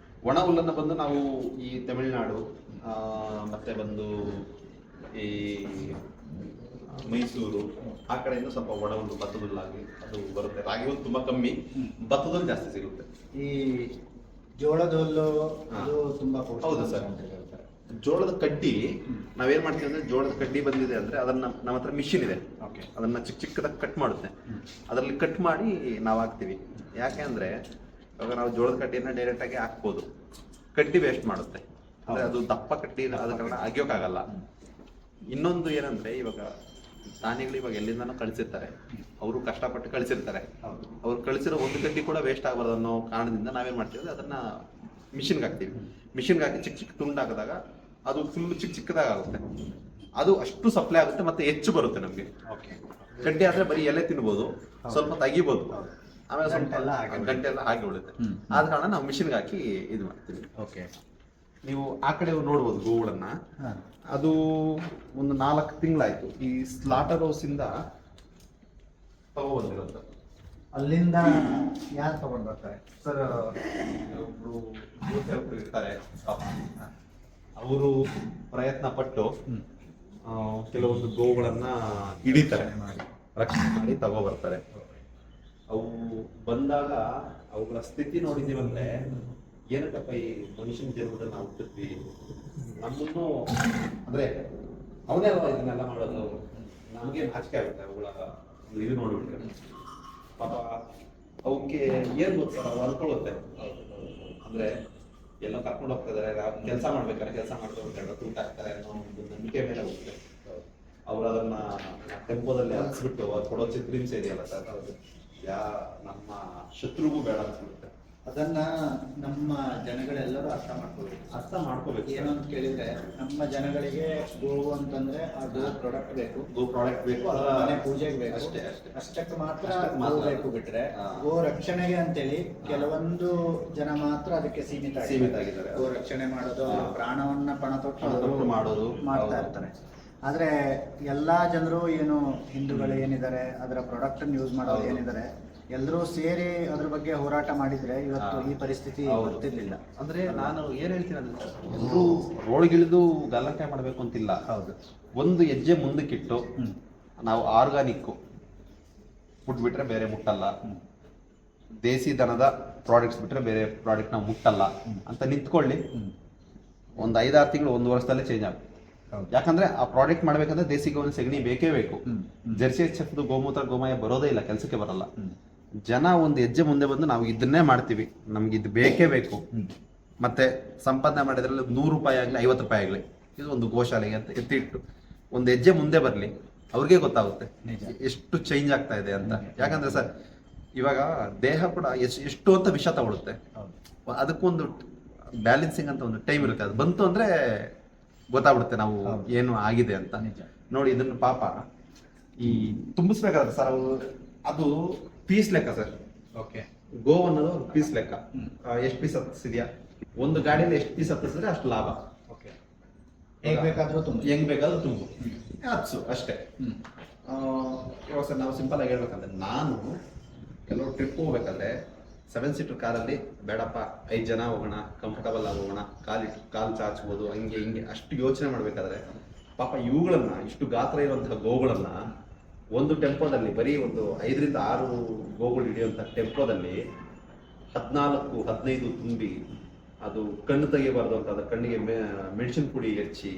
ಒಣ ಹುಲ್ಲನ್ನು ಬಂದು ನಾವು ಈ ತಮಿಳುನಾಡು ಮತ್ತೆ ಬಂದು ಈ ಮೈಸೂರು ಆ ಕಡೆಯಿಂದ ಸ್ವಲ್ಪ ಒಣ ಹುಲ್ಲು ಭತ್ತದ ಹುಲ್ಲಾಗಲಿ ಅದು ಬರುತ್ತೆ. ರಾಗಿ ಹುಲ್ಲು ತುಂಬಾ ಕಮ್ಮಿ, ಭತ್ತದ ಹುಲ್ಲು ಜಾಸ್ತಿ ಸಿಗುತ್ತೆ. ಈ ಜೋಳದ ಹುಲ್ಲು ಅದು ತುಂಬಾ ಹೌದು ಸರ್. ಜೋಳದ ಕಡ್ಡಿ ನಾವೇನ್ ಮಾಡ್ತೀವಿ ಅಂದ್ರೆ ಜೋಳದ ಕಡ್ಡಿ ಬಂದಿದೆ ಅಂದ್ರೆ ಅದನ್ನ ನಮ್ಮ ಹತ್ರ ಮಿಷಿನ್ ಇದೆ. ಓಕೆ, ಅದನ್ನ ಚಿಕ್ಕದಾಗಿ ಕಟ್ ಮಾಡುತ್ತೆ. ಅದರಲ್ಲಿ ಕಟ್ ಮಾಡಿ ನಾವು ಹಾಕ್ತಿವಿ. ಯಾಕೆ ಅಂದ್ರೆ ಇವಾಗ ನಾವು ಜೋಳದ ಕಡ್ಡಿಯನ್ನ ಡೈರೆಕ್ಟ್ ಆಗಿ ಹಾಕ್ಬೋದು, ಕಡ್ಡಿ ವೇಸ್ಟ್ ಮಾಡುತ್ತೆ. ಅಂದ್ರೆ ಅದು ದಪ್ಪ ಕಡ್ಡಿ ಆದ ಕಾರಣ ಅಗಿಯೋಕ್ಕಾಗಲ್ಲ. ಇನ್ನೊಂದು ಏನಂದ್ರೆ ಇವಾಗ ಧಾನ್ಯಗಳು ಇವಾಗ ಎಲ್ಲಿಂದನೂ ಕಳಿಸಿರ್ತಾರೆ, ಅವರು ಕಷ್ಟಪಟ್ಟು ಕಳಿಸಿರ್ತಾರೆ. ಅವ್ರು ಕಳಿಸಿರೋ ಒಂದು ಕಡ್ಡಿ ಕೂಡ ವೇಸ್ಟ್ ಆಗಬಾರ್ದು ಅನ್ನೋ ಕಾರಣದಿಂದ ನಾವೇನ್ ಮಾಡ್ತೀವಿ ಅಂದ್ರೆ ಅದನ್ನ ಮಿಷಿನ್ಗೆ ಹಾಕ್ತೀವಿ. ಮಿಷಿನ್ಗೆ ಹಾಕಿ ಚಿಕ್ಕ ಚಿಕ್ಕ ತುಂಡು ಹಾಕಿದಾಗ ಅದು ಫುಲ್ ಚಿಕ್ಕದಾಗುತ್ತೆ. ಅದು ಅಷ್ಟು ಸಪ್ಲೈ ಆಗುತ್ತೆ ಮತ್ತೆ ಹೆಚ್ಚು ಬರುತ್ತೆ ನಮಗೆ. ಓಕೆ, ಕಡ್ಡಿ ಆದ್ರೆ ಬರೀ ಎಲೆ ತಿನ್ಬೋದು, ಸ್ವಲ್ಪ ತೆಗಿಬೋದು, ಆಮೇಲೆ ಸ್ವಲ್ಪ ಗಂಟೆ ಎಲ್ಲ ಹಾಗೆ ಬಿಡುತ್ತೆ. ಆದ ಕಾರಣ ನಾವು ಮಿಷಿನ್ಗೆ ಹಾಕಿ ಇದು ಮಾಡ್ತೀವಿ. ಓಕೆ, ನೀವು ಆ ಕಡೆ ನೋಡ್ಬೋದು ಗೋವುಗಳನ್ನ. ಅದು ಒಂದು 4 ತಿಂಗಳಾಯ್ತು ಈ ಸ್ಲಾಟರ್ ಹೌಸ್ ಇಂದ ತಗೊಬಂದಿರೋದು. ಅಲ್ಲಿಂದ ಯಾರು ತಗೊಂಡ್ ಬರ್ತಾರೆ ಸರ್? ಒಬ್ರು ಇರ್ತಾರೆ, ಅವರು ಪ್ರಯತ್ನ ಪಟ್ಟು ಕೆಲವೊಂದು ಗೋವುಗಳನ್ನ ಹಿಡಿತಾರೆ, ರಕ್ಷಣೆ ಮಾಡಿ ತಗೋಬರ್ತಾರೆ. ಅವು ಬಂದಾಗ ಅವುಗಳ ಸ್ಥಿತಿ ನೋಡಿದೀವಂದ್ರೆ ಏನಕ್ಕಪ್ಪ ಈ ಮನುಷ್ಯನ ಜನ್ಮದಲ್ಲಿ ನಾವು ಹುಟ್ಟಿದ್ವಿ, ನಮ್ಮನ್ನು ಅಂದ್ರೆ ಅವನೇ ಅಲ್ವಾ ಇದನ್ನೆಲ್ಲ ಮಾಡೋದು, ನಮ್ಗೆ ನಾಚಿಕೆ ಆಗುತ್ತೆ ಅವುಗಳ ಇದು ನೋಡ್ಬಿಟ್ರೆ. ಪಾಪ ಅವಕ್ಕೆ ಏನ್ ಗೊತ್ತಾರ ಅವು ಅನ್ಕೊಳ್ಳುತ್ತೆ. ಅಂದ್ರೆ ಎಲ್ಲ ಕರ್ಕೊಂಡು ಹೋಗ್ತಾ ಇದಾರೆ, ಕೆಲಸ ಮಾಡ್ಬೇಕಾದ್ರೆ ಕೆಲಸ ಮಾಡ್ಕೊಂಡು ಊಟ ಹಾಕ್ತಾರೆ ಅನ್ನೋ ಒಂದು ನಂಬಿಕೆ ಮೇಲೆ ಹೋಗುತ್ತೆ. ಅವ್ರು ಅದನ್ನ ಟೆಂಪೋದಲ್ಲಿ ಹಚ್ಬಿಟ್ಟು ಅವ್ರು ಕೊಡೋ ಚಿತ್ರಹಿಂಸೆ ಇದೆಯಲ್ಲ ಸರ್, ನಮ್ಮ ಶತ್ರುಗೂ ಬೇಡ ಅನ್ಸ್ಬಿಡುತ್ತೆ. ಅದನ್ನ ನಮ್ಮ ಜನಗಳೆಲ್ಲರೂ ಅರ್ಥ ಮಾಡ್ಕೋಬೇಕು. ಏನು ಅಂತ ಕೇಳಿದ್ರೆ ನಮ್ಮ ಜನಗಳಿಗೆ ಗೋವು ಅಂತಂದ್ರೆ ಆ ಗೋ ಪ್ರಾಡಕ್ಟ್ ಬೇಕು, ಅಥವಾ ಮನೆ ಪೂಜೆಗೆ ಬೇಕು, ಅಷ್ಟಕ್ಕೆ ಮಾತ್ರ ಬೇಕು. ಬಿಟ್ರೆ ಗೋ ರಕ್ಷಣೆಗೆ ಅಂತೇಳಿ ಕೆಲವೊಂದು ಜನ ಮಾತ್ರ ಅದಕ್ಕೆ ಸೀಮಿತ ಆಗಿದ್ದಾರೆ. ಗೋ ರಕ್ಷಣೆ ಮಾಡೋದು, ಪ್ರಾಣವನ್ನ ಪಣ ತೊಟ್ಟು ಮಾಡೋದು ಮಾಡ್ತಾ ಇರ್ತಾರೆ. ಆದ್ರೆ ಎಲ್ಲಾ ಜನರು ಏನು ಹಿಂದೂಗಳು ಏನಿದ್ದಾರೆ, ಅದರ ಪ್ರಾಡಕ್ಟ್ ಯೂಸ್ ಮಾಡೋರು ಏನಿದ್ದಾರೆ, ಎಲ್ಲರೂ ಸೇರಿ ಅದ್ರ ಬಗ್ಗೆ ಹೋರಾಟ ಮಾಡಿದ್ರೆ ಇವತ್ತು ಈ ಪರಿಸ್ಥಿತಿ ಬರ್ತಿರ್ಲಿಲ್ಲ. ಅಂದ್ರೆ ನಾನು ಏನ್ ಹೇಳ್ತೀನಿ ಅಂದ್ರೆ ಎಲ್ಲರೂ ರೋಡ್ಗಿಳಿದು ಗಲಾಟೆ ಮಾಡ್ಬೇಕು ಅಂತಿಲ್ಲ. ಹೌದು, ಒಂದು ಹೆಜ್ಜೆ ಮುಂದಕ್ಕಿಟ್ಟು ನಾವು ಆರ್ಗಾನಿಕ್ ಫುಡ್ ಬಿಟ್ರೆ ಬೇರೆ ಮುಟ್ಟಲ್ಲ, ದೇಸಿ ದನದ ಪ್ರಾಡಕ್ಟ್ಸ್ ಬಿಟ್ರೆ ಬೇರೆ ಪ್ರಾಡಕ್ಟ್ ನಾವು ಮುಟ್ಟಲ್ಲ ಅಂತ ನಿಂತ್ಕೊಳ್ಳಿ. ಒಂದು 5-6 ತಿಂಗಳು, 1 ವರ್ಷದಲ್ಲೇ ಚೇಂಜ್ ಆಗುತ್ತೆ. ಯಾಕಂದ್ರೆ ಆ ಪ್ರಾಡಕ್ಟ್ ಮಾಡ್ಬೇಕಂದ್ರೆ ದೇಸಿ ಗೋವಿನ ಸೆಗಣಿ ಬೇಕೇ ಬೇಕು. ಜರ್ಸಿ ಎಚ್ ಗೋಮೂತ್ರ ಗೋಮಯ ಬರೋದೇ ಇಲ್ಲ, ಕೆಲಸಕ್ಕೆ ಬರಲ್ಲ. ಜನ ಒಂದು ಹೆಜ್ಜೆ ಮುಂದೆ ಬಂದು ನಾವು ಇದನ್ನೇ ಮಾಡ್ತೀವಿ, ನಮ್ಗೆ ಇದು ಬೇಕೇ ಬೇಕು, ಮತ್ತೆ ಸಂಪಾದನೆ ಮಾಡಿದ್ರಲ್ಲಿ 100 ರೂಪಾಯಿ ಆಗಲಿ 50 ರೂಪಾಯಿ ಆಗಲಿ ಇದು ಒಂದು ಗೋಶಾಲೆಗೆ ಅಂತ ಎತ್ತಿಟ್ಟು ಒಂದು ಹೆಜ್ಜೆ ಮುಂದೆ ಬರಲಿ, ಅವ್ರಿಗೆ ಗೊತ್ತಾಗುತ್ತೆ ಎಷ್ಟು ಚೇಂಜ್ ಆಗ್ತಾ ಇದೆ ಅಂತ. ಯಾಕಂದ್ರೆ ಸರ್ ಇವಾಗ ದೇಹ ಕೂಡ ಎಷ್ಟು ಅಂತ ವಿಷ ತಗೊಳುತ್ತೆ, ಅದಕ್ಕೊಂದು ಬ್ಯಾಲೆನ್ಸಿಂಗ್ ಅಂತ ಒಂದು ಟೈಮ್ ಇರುತ್ತೆ. ಅದು ಬಂತು ಅಂದ್ರೆ ಗೊತ್ತಾಗ್ಬಿಡುತ್ತೆ ನಾವು ಏನು ಆಗಿದೆ ಅಂತ. ನೋಡಿ ಇದನ್ನು ಪಾಪ ಈ ತುಂಬಿಸ್ಬೇಕಾದ್ರೆ ಸರ್ ಅದು ಪೀಸ್ ಲೆಕ್ಕ ಸರ್. ಓಕೆ, ಗೋ ಅನ್ನೋದು ಪೀಸ್ ಲೆಕ್ಕ. ಎಷ್ಟು ಪೀಸ್ ಹತ್ತಿಸಿದ್ಯಾ, ಒಂದು ಗಾಡಿಯಲ್ಲಿ ಎಷ್ಟು ಪೀಸ್ ಹತ್ತಿಸಿದ್ರೆ ಅಷ್ಟು ಲಾಭ. ಓಕೆ, ಹೆಂಗ್ ಬೇಕಾದ್ರೂ ತುಂಬು ಹತ್ಸು ಅಷ್ಟೇ. ಇವಾಗ ಸರ್ ನಾವು ಸಿಂಪಲ್ ಆಗಿ ಹೇಳ್ಬೇಕಂದ್ರೆ, ನಾನು ಕೆಲವು ಟ್ರಿಪ್ ಹೋಗ್ಬೇಕಾದ್ರೆ 7 ಸೀಟರ್ ಕಾರಲ್ಲಿ ಬೇಡಪ್ಪ 5 ಜನ ಹೋಗೋಣ, ಕಂಫರ್ಟಬಲ್ ಆಗಿ ಹೋಗೋಣ, ಕಾಲು ಚಾಚ್ಬೋದು, ಹಿಂಗೆ ಅಷ್ಟು ಯೋಚನೆ ಮಾಡ್ಬೇಕಾದ್ರೆ ಪಾಪ ಇವುಗಳನ್ನ, ಇಷ್ಟು ಗಾತ್ರ ಇರುವಂತಹ ಗೋಗಳನ್ನ ಒಂದು ಟೆಂಪೋದಲ್ಲಿ ಬರೀ ಒಂದು 5-6 ಗೋಗಳು ಹಿಡಿಯುವಂಥ ಟೆಂಪೋದಲ್ಲಿ 14-15 ತುಂಬಿ ಅದು ಕಣ್ಣು ತೆಗಿಬಾರ್ದು ಅಂತ ಅದ್ರ ಕಣ್ಣಿಗೆ ಮೆಣಸಿನ ಪುಡಿ ಹೆಚ್ಚಿ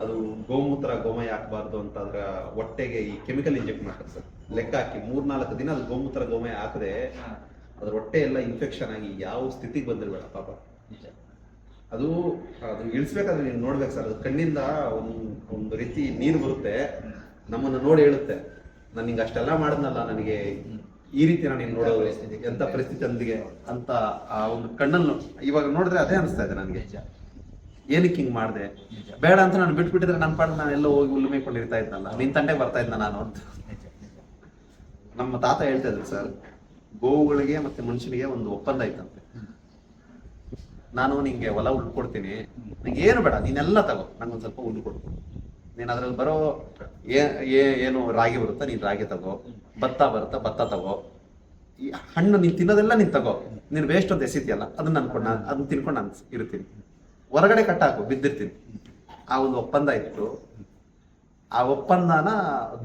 ಅದು ಗೋಮೂತ್ರ ಗೋಮಯ ಹಾಕಬಾರ್ದು ಅಂತ ಅದರ ಹೊಟ್ಟೆಗೆ ಈ ಕೆಮಿಕಲ್ ಇಂಜೆಕ್ಟ್ ಮಾಡ್ತಾರೆ ಸರ್. ಲೆಕ್ಕ ಹಾಕಿ 3-4 ದಿನ ಅದು ಗೋಮೂತ್ರ ಗೋಮಯ ಹಾಕದೆ ಅದ್ರ ಹೊಟ್ಟೆ ಎಲ್ಲ ಇನ್ಫೆಕ್ಷನ್ ಆಗಿ ಯಾವ ಸ್ಥಿತಿಗೆ ಬಂದಿರ್ಬೇಡ ಪಾಪ. ಅದು ಇಳಿಸ್ಬೇಕಾದ್ರೆ ನೀನು ನೋಡ್ಬೇಕು ಸರ್, ಅದು ಕಣ್ಣಿಂದ ಒಂದು ರೀತಿ ನೀರು ಬರುತ್ತೆ, ನಮ್ಮನ್ನು ನೋಡಿ ಹೇಳುತ್ತೆ, ನಾನು ನಿಂಗೆ ಅಷ್ಟೆಲ್ಲ ಮಾಡಿದ್ನಲ್ಲ, ನನಗೆ ಈ ರೀತಿ ನಾನು ನೀನು ನೋಡೋದು ಎಂತ ಪರಿಸ್ಥಿತಿ ಅಂದಿಗೆ ಅಂತ. ಆ ಒಂದು ಕಣ್ಣನ್ನು ಇವಾಗ ನೋಡಿದ್ರೆ ಅದೇ ಅನಿಸ್ತಾ ಇದೆ ನನಗೆ, ಏನಕ್ಕೆ ಹಿಂಗೆ ಮಾಡಿದೆ, ಬೇಡ ಅಂತ ನಾನು ಬಿಟ್ಬಿಟ್ಟಿದ್ರೆ ನನ್ನ ಪಾಡು ನಾನು ಎಲ್ಲೋ ಹೋಗಿ ಹುಲ್ಲು ಮೇಯ್ಕೊಂಡಿರ್ತಾ ಇದ್ನಲ್ಲ, ನಿನ್ ತಂಟೆಗೆ ಬರ್ತಾ ಇದ್ನ ನಾನು ಅಂತ. ನಮ್ಮ ತಾತ ಹೇಳ್ತಾ ಇದ್ರು ಸರ್, ಗೋವುಗಳಿಗೆ ಮತ್ತೆ ಮನುಷ್ಯನಿಗೆ ಒಂದು ಒಪ್ಪಂದ ಐತಂತೆ, ನಾನು ನಿಂಗೆ ಹೊಲ ಉಳ್ಕೊಡ್ತೀನಿ, ನಿಂಗೆ ಏನು ಬೇಡ, ನೀನೆಲ್ಲ ತಗೋ, ನಂಗೊಂದು ಸ್ವಲ್ಪ ಹುಲ್ಲು ಕೊಡು, ನೀನು ಅದ್ರಲ್ಲಿ ಬರೋ ಏನು ರಾಗಿ ಬರುತ್ತಾ ನೀನು ರಾಗಿ ತಗೋ, ಭತ್ತ ಬರುತ್ತಾ ಭತ್ತ ತಗೋ, ಈ ಹಣ್ಣು ನೀನು ತಿನ್ನೋದೆಲ್ಲ ನೀನು ತಗೋ, ನೀನು ವೇಸ್ಟ್ ಅಂತ ಎಸಿತಿಯಲ್ಲ ಅದನ್ನ ಅದನ್ನ ತಿನ್ಕೊಂಡು ನಾನು ಇರ್ತೀನಿ, ಹೊರಗಡೆ ಕಟ್ಟಾಕು ಬಿದ್ದಿರ್ತೀನಿ. ಆ ಒಂದು ಒಪ್ಪಂದ ಇತ್ತು. ಆ ಒಪ್ಪಂದನ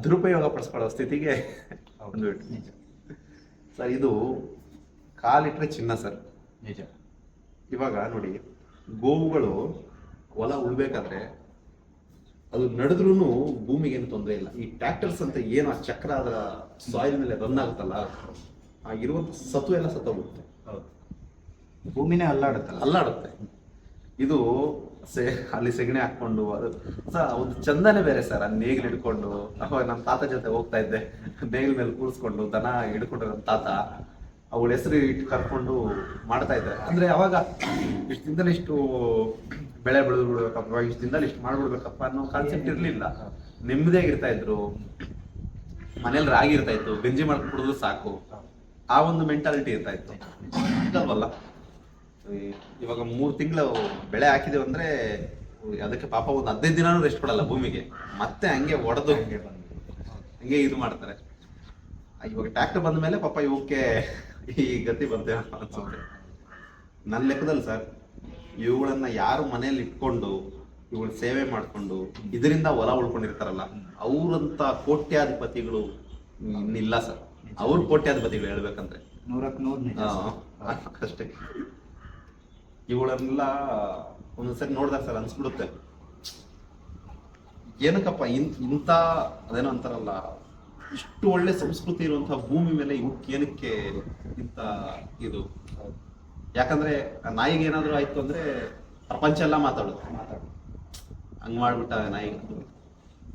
ದುರುಪಯೋಗ ಪಡಿಸ್ಕೊಳ್ಳೋ ಸ್ಥಿತಿಗೆ ಬಂದ್ಬಿಟ್ಟು ಸರ್. ಇದು ಕಾಲಿಟ್ರೆ ಚಿನ್ನ ಸರ್, ನಿಜ. ಇವಾಗ ನೋಡಿ, ಗೋವುಗಳು ಹೊಲ ಉಳ್ಬೇಕಾದ್ರೆ ಅದು ನಡೆದ್ರೂ ಭೂಮಿಗೇನು ತೊಂದರೆ ಇಲ್ಲ. ಈ ಟ್ರ್ಯಾಕ್ಟರ್ಸ್ ಅಂತ ಏನು ಆ ಚಕ್ರ ಅದರ ಸಾಯಿಲ್ ಮೇಲೆ ರನ್ ಆಗುತ್ತಲ್ಲ, ಆ ಇರುವಂತ ಸತು ಎಲ್ಲ ಸತ್ತೋಗುತ್ತೆ, ಭೂಮಿನೇ ಅಲ್ಲಾಡುತ್ತೆ. ಇದು ಅಲ್ಲಿ ಸೆಗಣಿ ಹಾಕೊಂಡು ಅದು ಒಂದು ಚಂದನೆ ಬೇರೆ ಸರ್. ಆ ನೇಗಿಲು ಹಿಡ್ಕೊಂಡು, ಅವಾಗ ನಮ್ಮ ತಾತ ಜೊತೆ ಹೋಗ್ತಾ ಇದ್ದೆ, ನೇಗಿಲ ಮೇಲೆ ಕೂರಿಸ್ಕೊಂಡು ದನ ಹಿಡ್ಕೊಂಡು ನಮ್ಮ ತಾತ ಅವಳ ಹೆಸರು ಇಟ್ಟು ಕರ್ಕೊಂಡು ಮಾಡ್ತಾ ಇದ್ದಾರೆ. ಅಂದ್ರೆ ಅವಾಗ ಇಷ್ಟು ದಿನದಲ್ಲಿ ಇಷ್ಟು ಬೆಳೆ ಬೆಳೆದ್ಬಿಡ್ಬೇಕಪ್ಪ, ಇಷ್ಟು ದಿನದಲ್ಲಿ ಇಷ್ಟು ಮಾಡ್ಬಿಡ್ಬೇಕಪ್ಪ ಅನ್ನೋ ಕಾನ್ಸೆಪ್ಟ್ ಇರ್ಲಿಲ್ಲ. ನೆಮ್ಮದಿಯಾಗಿರ್ತಾ ಇದ್ರು, ಮನೇಲಿ ರಾಗಿ ಇರ್ತಾ ಇತ್ತು, ಗಂಜಿ ಮಾಡ್ಕೊಂಡು ಕುಡಿದ್ರು ಸಾಕು, ಆ ಒಂದು ಮೆಂಟಾಲಿಟಿ ಇರ್ತಾ ಇತ್ತು. ಅಲ್ವಲ್ಲ, ಇವಾಗ 3 ತಿಂಗಳು ಬೆಳೆ ಹಾಕಿದೇವು ಅಂದ್ರೆ ಅದಕ್ಕೆ ಪಾಪ ಒಂದು 15 ದಿನಾನು ರೆಸ್ಟ್ ಕೊಡಲ್ಲ ಭೂಮಿಗೆ, ಮತ್ತೆ ಹಂಗೆ ಒಡೆದು ಹಂಗೆ ಇದು ಮಾಡ್ತಾರೆ. ಇವಾಗ ಟ್ರ್ಯಾಕ್ಟರ್ ಬಂದ ಮೇಲೆ ಪಾಪ ಇವಕ್ಕೆ ಈ ಗತಿ ಬಂತೆ ಅನ್ಸುತ್ತೆ ನನ್ನ ಲೆಕ್ಕದಲ್ಲಿ ಸರ್. ಇವುಗಳನ್ನ ಯಾರು ಮನೆಯಲ್ಲಿ ಇಟ್ಕೊಂಡು ಇವುಗಳ ಸೇವೆ ಮಾಡ್ಕೊಂಡು ಇದರಿಂದ ಹೊಲ ಉಳ್ಕೊಂಡಿರ್ತಾರಲ್ಲ, ಅವರಂತ ಕೋಟ್ಯಾಧಿಪತಿಗಳು ಇನ್ನಿಲ್ಲ ಸರ್. ಅವ್ರ ಕೋಟ್ಯಾಧಿಪತಿಗಳು ಹೇಳ್ಬೇಕಂದ್ರೆ 100% ಅಷ್ಟೇ. ಇವುಗಳನ್ನೆಲ್ಲ ಒಂದೊಂದ್ಸರಿ ನೋಡಿದಾಗ ಸರ್ ಅನ್ಸ್ಬಿಡುತ್ತೆ, ಏನಕ್ಕಪ್ಪ ಇಂಥ ಅದೇನೋ ಅಂತಾರಲ್ಲ, ಇಷ್ಟು ಒಳ್ಳೆ ಸಂಸ್ಕೃತಿ ಇರುವಂತಹ ಭೂಮಿ ಮೇಲೆ ಇವಕ್ಕೆ ಏನಕ್ಕೆ ಇಂಥ ಇದು. ಯಾಕಂದ್ರೆ ನಾಯಿಗೆ ಏನಾದ್ರು ಆಯ್ತು ಅಂದ್ರೆ ಪ್ರಪಂಚ ಎಲ್ಲ ಮಾತಾಡುತ್ತೆ, ಹಂಗ್ ಮಾಡ್ಬಿಟ್ಟ ನಾಯಿಗೆ.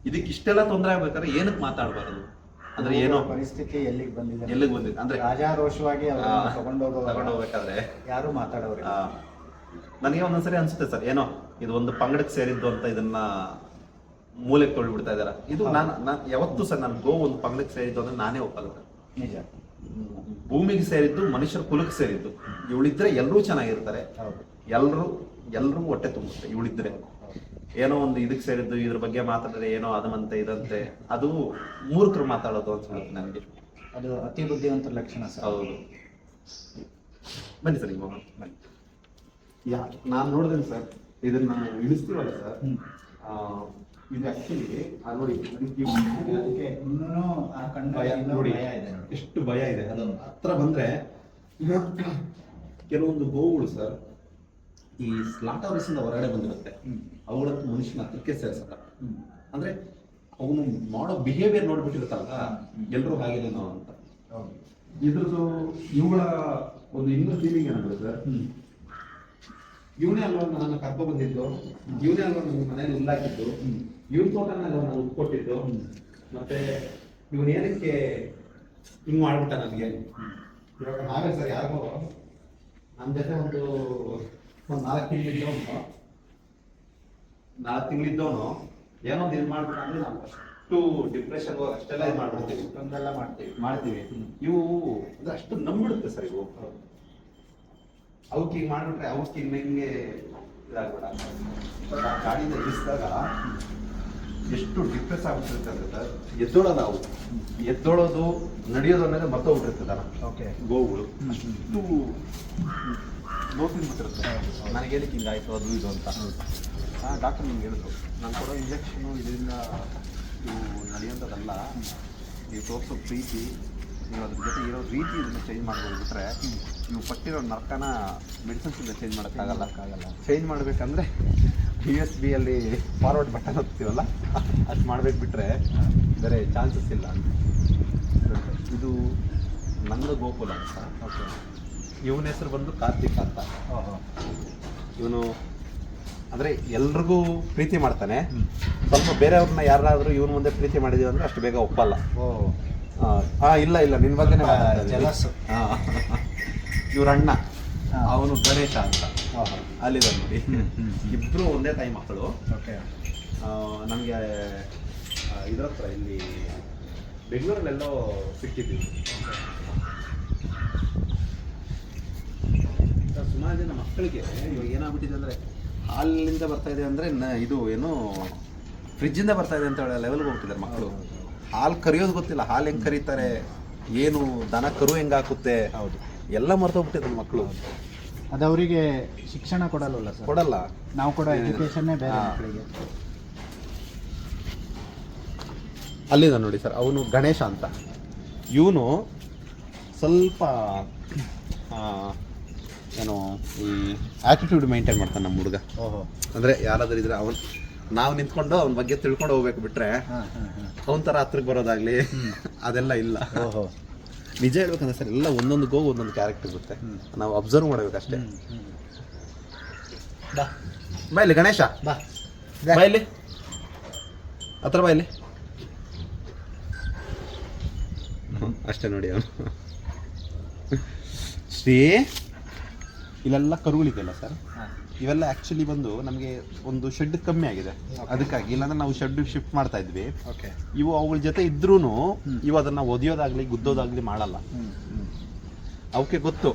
ಇದಕ್ಕೆ ಇಷ್ಟೆಲ್ಲ ತೊಂದರೆ ಆಗ್ಬೇಕಾದ್ರೆ ಏನಕ್ಕೆ ಮಾತಾಡ್ಬಾರದು? ಅಂದ್ರೆ ಏನೋ ಪರಿಸ್ಥಿತಿ ಎಲ್ಲಿಗೆ ಬಂದಿದೆ, ಎಲ್ಲಿಗೆ ಬಂದಿದೆ ಅಂದ್ರೆ ರಾಜಾರೋಷವಾಗಿ ತಗೊಂಡೋಗ್ಬೇಕಾದ್ರೆ ಯಾರು ಮಾತಾಡೋರು. ನನಗೆ ಒಂದೊಂದ್ಸರಿ ಅನ್ಸುತ್ತೆ ಸರ್, ಏನೋ ಇದು ಒಂದು ಪಂಗಡಕ್ಕೆ ಸೇರಿದ್ದು ಅಂತ ಇದನ್ನ ಮೂಲೆಗೆ ತೊಳ್ಬಿಡ್ತಾ ಇದಾರ. ಇದು ನಾನು ಯಾವತ್ತೂ ಸರ್ ನಾನು ಗೋ ಒಂದು ಪಂಗಡಕ್ಕೆ ಸೇರಿದ್ದು ಅಂದ್ರೆ ನಾನೇ ಒಪ್ಪಲ್ಲ. ನಿಜ. ಭೂಮಿಗೆ ಸೇರಿದ್ದು, ಮನುಷ್ಯರ ಕುಲಕ್ಕೆ ಸೇರಿದ್ದು. ಇವಳಿದ್ರೆ ಎಲ್ಲರೂ ಚೆನ್ನಾಗಿರ್ತಾರೆ, ಎಲ್ರಿಗೂ ಹೊಟ್ಟೆ ತುಂಬುತ್ತೆ ಇವಳಿದ್ರೆ. ಏನೋ ಒಂದು ಇದಕ್ಕೆ ಸೇರಿದ್ದು, ಇದ್ರ ಬಗ್ಗೆ ಮಾತಾಡಿದ್ರೆ ಏನೋ ಅದಮಂತೆ ಇದಂತೆ, ಅದು ಮೂರ್ಖರು ಮಾತಾಡೋದು ಅಂತ ಹೇಳುತ್ತೆ ನನಗೆ. ಅದು ಅತಿ ಬುದ್ಧಿವಂತರ ಲಕ್ಷಣ ಸರ್. ಹೌದು. ಬನ್ನಿ ಸರ್, ಈಗ ಬನ್ನಿ. ನಾನು ನೋಡಿದೆ ಸರ್, ಇದನ್ನ ಇಳಿಸ್ತೀವಲ್ಲ ಸರ್, ಇದು ಆಕ್ಚುಲಿ ನೋಡಿ ನೋಡಿ ಎಷ್ಟು ಭಯ ಇದೆ. ಅದೊಂದು ಹತ್ರ ಬಂದ್ರೆ ಕೆಲವೊಂದು ಗೋವುಗಳು ಸರ್ ಈ ಸ್ಲಾಟ್ ಹೌಸ್ ಇಂದ ಹೊರಗಡೆ ಬಂದಿರುತ್ತೆ, ಅವುಗಳಂತೂ ಮನುಷ್ಯನ ಹತ್ರಕ್ಕೆ ಸೇರಿಸಲ್ಲ. ಅಂದ್ರೆ ಅವನು ಮಾಡೋ ಬಿಹೇವಿಯರ್ ನೋಡ್ಬಿಟ್ಟಿರುತ್ತಲ್ಲ, ಎಲ್ಲರೂ ಹಾಗೇನೆ ನಾವು ಅಂತ. ಇದ್ರದ್ದು ಇವುಗಳ ಒಂದು ಇನ್ನೊಂದು ಫೀಲಿಂಗ್ ಏನಂದ್ರೆ ಸರ್, ಇವನೇ ಅಲ್ವಾ ನನ್ನ ಕರ್ಕೊ ಬಂದಿದ್ದು, ಇವನೇ ಅಲ್ವಾ ನನ್ನ ಮನೇಲಿ ಹುಲ್ಲಾಕಿದ್ದು, ಇವನ್ ತೋಟನ ಅಲ್ವಾ ನಾನು ಉಟ್ಕೊಟ್ಟಿದ್ದು, ಮತ್ತೆ ಇವನ್ ಏನಕ್ಕೆ ಹಿಂಗ್ ಮಾಡ್ಬಿಟ್ಟ ನನಗೆ. ಇವಾಗ ನಾವೇ ಸರ್ ಯಾರಿಗೋ ನಮ್ಮ ಜೊತೆ ಒಂದು 4 ತಿಂಗಳಿದ್ದವನು ಏನೋ ಒಂದು ಇದು ಮಾಡ್ಬಿಟ್ಟ ಅಂದ್ರೆ ನಾವು ಅಷ್ಟು ಡಿಪ್ರೆಷನ್ ಅಷ್ಟೆಲ್ಲ ಇದು ಮಾಡ್ಬಿಡ್ತೀವಿ, ತೊಂದರೆಲ್ಲ ಮಾಡ್ತೀವಿ. ಇವು ಅಂದ್ರೆ ಅಷ್ಟು ನಂಬಿಡುತ್ತೆ ಸರ್ ಇವು. ಅವಕ್ಕೆ ಹಿಂಗೆ ಮಾಡ್ಬಿಟ್ರೆ ಅವಕ್ಕೆ ಹಿಂಗೆ ಇದಾಗ್ಬೇಡ. ಗಾಡಿಯಿಂದ ಇಳಿಸಿದಾಗ ಎಷ್ಟು ಡಿಪ್ರೆಸ್ ಆಗ್ಬಿಟ್ಟಿರುತ್ತೆ ಅಂದ್ರೆ ಸರ್, ಎದ್ದೋಳೋದು ನಾವು ಎದ್ದೋಳೋದು ನಡೆಯೋದು ಅನ್ನೋದೇ ಮರ್ತೋಗ್ಬಿಟ್ಟಿರ್ತದಲ್ಲ ಗೋವುಗಳು. ಅಷ್ಟು ನೋವು ತಿಂದ್ಬಿಟ್ಟಿರುತ್ತೆ. ನನಗೇನಕ್ಕೆ ಹಿಂಗಾಯ್ತು ಅದು ಇದು ಅಂತ. ಡಾಕ್ಟರ್ ನಿಮ್ಗೆ ಹೇಳಿದ್ರು, ನಾನು ಕೊಡೋ ಇಂಜೆಕ್ಷನು ಇದರಿಂದ ನೀವು ನಡೆಯೋಂಥದ್ದಲ್ಲ, ನೀವು ತೋರಿಸೋ ಪ್ರೀತಿ, ನೀವು ಅದ್ರ ಜೊತೆ ಇರೋ ರೀತಿ ಇದನ್ನು ಚೇಂಜ್ ಮಾಡ್ಬೋದ್ಬಿಟ್ರೆ ನೀವು ಪಟ್ಟಿರೋ ನರ್ಕನ ಮೆಡಿಸಿನ್ಸಿಂದ ಚೇಂಜ್ ಮಾಡೋಕ್ಕಾಗಲ್ಲ. ಚೇಂಜ್ ಮಾಡಬೇಕಂದ್ರೆ USB ಅಲ್ಲಿ ಫಾರ್ವರ್ಡ್ ಬಟನ್ ಹೋಗ್ತೀವಲ್ಲ, ಅಷ್ಟು ಮಾಡ್ಬೇಕು ಬಿಟ್ಟರೆ ಬೇರೆ ಚಾನ್ಸಸ್ ಇಲ್ಲ ಅಂತ. ಇದು ನಂದು ಗೋಕುಲ ಅಂತ. ಇವನ ಹೆಸರು ಬಂದು ಕಾರ್ತಿಕ್ ಅಂತ. ಇವನು ಅಂದರೆ ಎಲ್ರಿಗೂ ಪ್ರೀತಿ ಮಾಡ್ತಾನೆ. ಸ್ವಲ್ಪ ಬೇರೆಯವ್ರನ್ನ ಯಾರಾದರೂ ಇವನು ಮುಂದೆ ಪ್ರೀತಿ ಮಾಡಿದೀವಿ ಅಂದರೆ ಅಷ್ಟು ಬೇಗ ಒಪ್ಪಲ್ಲ. ಇಲ್ಲ ನಿನ್ನ ಬಗ್ಗೆನೇ ಇವ್ರ ಅಣ್ಣ, ಅವನು ಗಣೇಶ ಅಂತ ಅಲ್ಲಿದ ನೋಡಿ. ಇಬ್ರು ಒಂದೇ ತಾಯಿ ಮಕ್ಕಳು. ನಮಗೆ ಇದ್ರ ಹತ್ರ ಇಲ್ಲಿ ಬೆಂಗಳೂರಲ್ಲೆಲ್ಲೋ ಸಿಕ್ಕಿದ್ದೀವಿ. ಸುಮಾರು ಜನ ಮಕ್ಕಳಿಗೆ ಇವಾಗ ಏನಾಗ್ಬಿಟ್ಟಿದೆ ಅಂದರೆ, ಹಾಲಿನಿಂದ ಬರ್ತಾ ಇದೆ ಅಂದರೆ ಇದು ಏನು ಫ್ರಿಜ್ಜಿಂದ ಬರ್ತಾ ಇದೆ ಅಂತ ಹೇಳೋ ಲೆವೆಲ್ಗೆ ಹೋಗ್ತಿದ್ದಾರೆ ಮಕ್ಕಳು. ಹಾಲು ಕರಿಯೋದು ಗೊತ್ತಿಲ್ಲ, ಹಾಲು ಹೆಂಗೆ ಕರೀತಾರೆ, ಏನು ದನ ಕರು ಹೆಂಗೆ ಹಾಕುತ್ತೆ, ಹೌದು ಎಲ್ಲ ಮರ್ತೋಗ್ಬಿಟ್ಟಿದ್ದಾರೆ ಮಕ್ಕಳು. ಅದು ಅವರಿಗೆ ಶಿಕ್ಷಣ ಕೊಡಲ್ಲ ಸರ್. ಕೊಡಲ್ಲ. ನಾವು ಕೊಡೋ ಎಜುಕೇಶನ್ನೇ ಬೇರೆ ಮಕ್ಕಳಿಗೆ. ಅಲ್ಲಿದ ನೋಡಿ ಸರ್, ಅವನು ಗಣೇಶ ಅಂತ. ಇವನು ಸ್ವಲ್ಪ ಏನು ಈ ಆಟಿಟ್ಯೂಡ್ ಮೇಂಟೈನ್ ಮಾಡ್ತಾನೆ ನಮ್ಮ ಹುಡುಗ. ಅಂದರೆ ಯಾರಾದ್ರೂ ಇದ್ರೆ ಅವನು, ನಾವು ನಿಂತ್ಕೊಂಡು ಅವನ ಬಗ್ಗೆ ತಿಳ್ಕೊಂಡು ಹೋಗ್ಬೇಕು ಬಿಟ್ರೆ ಅವನ ಥರ ಹತ್ರಕ್ಕೆ ಬರೋದಾಗ್ಲಿ ಅದೆಲ್ಲ ಇಲ್ಲ. ನಿಜ ಹೇಳ್ಬೇಕಂದ್ರೆ ಸರ್, ಎಲ್ಲ ಒಂದೊಂದು ಗೋವು ಒಂದೊಂದು ಕ್ಯಾರೆಕ್ಟರ್ ಇರುತ್ತೆ, ನಾವು ಅಬ್ಸರ್ವ್ ಮಾಡಬೇಕಷ್ಟೇ. ಬಾಯ್ಲಿ ಗಣೇಶ, ಬಾಯ್ಲಿ ಹತ್ರ ಬಾಯ್ಲಿ ಅಷ್ಟೇ ನೋಡಿ ಅವನು. ಶ್ರೀ ಇಲ್ಲೆಲ್ಲ ಕರುಗಳಿದೆಯಲ್ಲ ಸರ್, ಇವೆಲ್ಲ ಆ್ಯಕ್ಚುಲಿ ಬಂದು ನಮಗೆ ಒಂದು ಶೆಡ್ ಕಮ್ಮಿ ಆಗಿದೆ, ಅದಕ್ಕಾಗಿ. ಇಲ್ಲಾಂದ್ರೆ ನಾವು ಶೆಡ್ ಶಿಫ್ಟ್ ಮಾಡ್ತಾ ಇದ್ವಿ. ಇವು ಅವುಗಳ ಜೊತೆ ಇದ್ರೂ ಇವು ಅದನ್ನು ಒದಿಯೋದಾಗ್ಲಿ ಗುದ್ದೋದಾಗ್ಲಿ ಮಾಡಲ್ಲ. ಅವಕ್ಕೆ ಗೊತ್ತು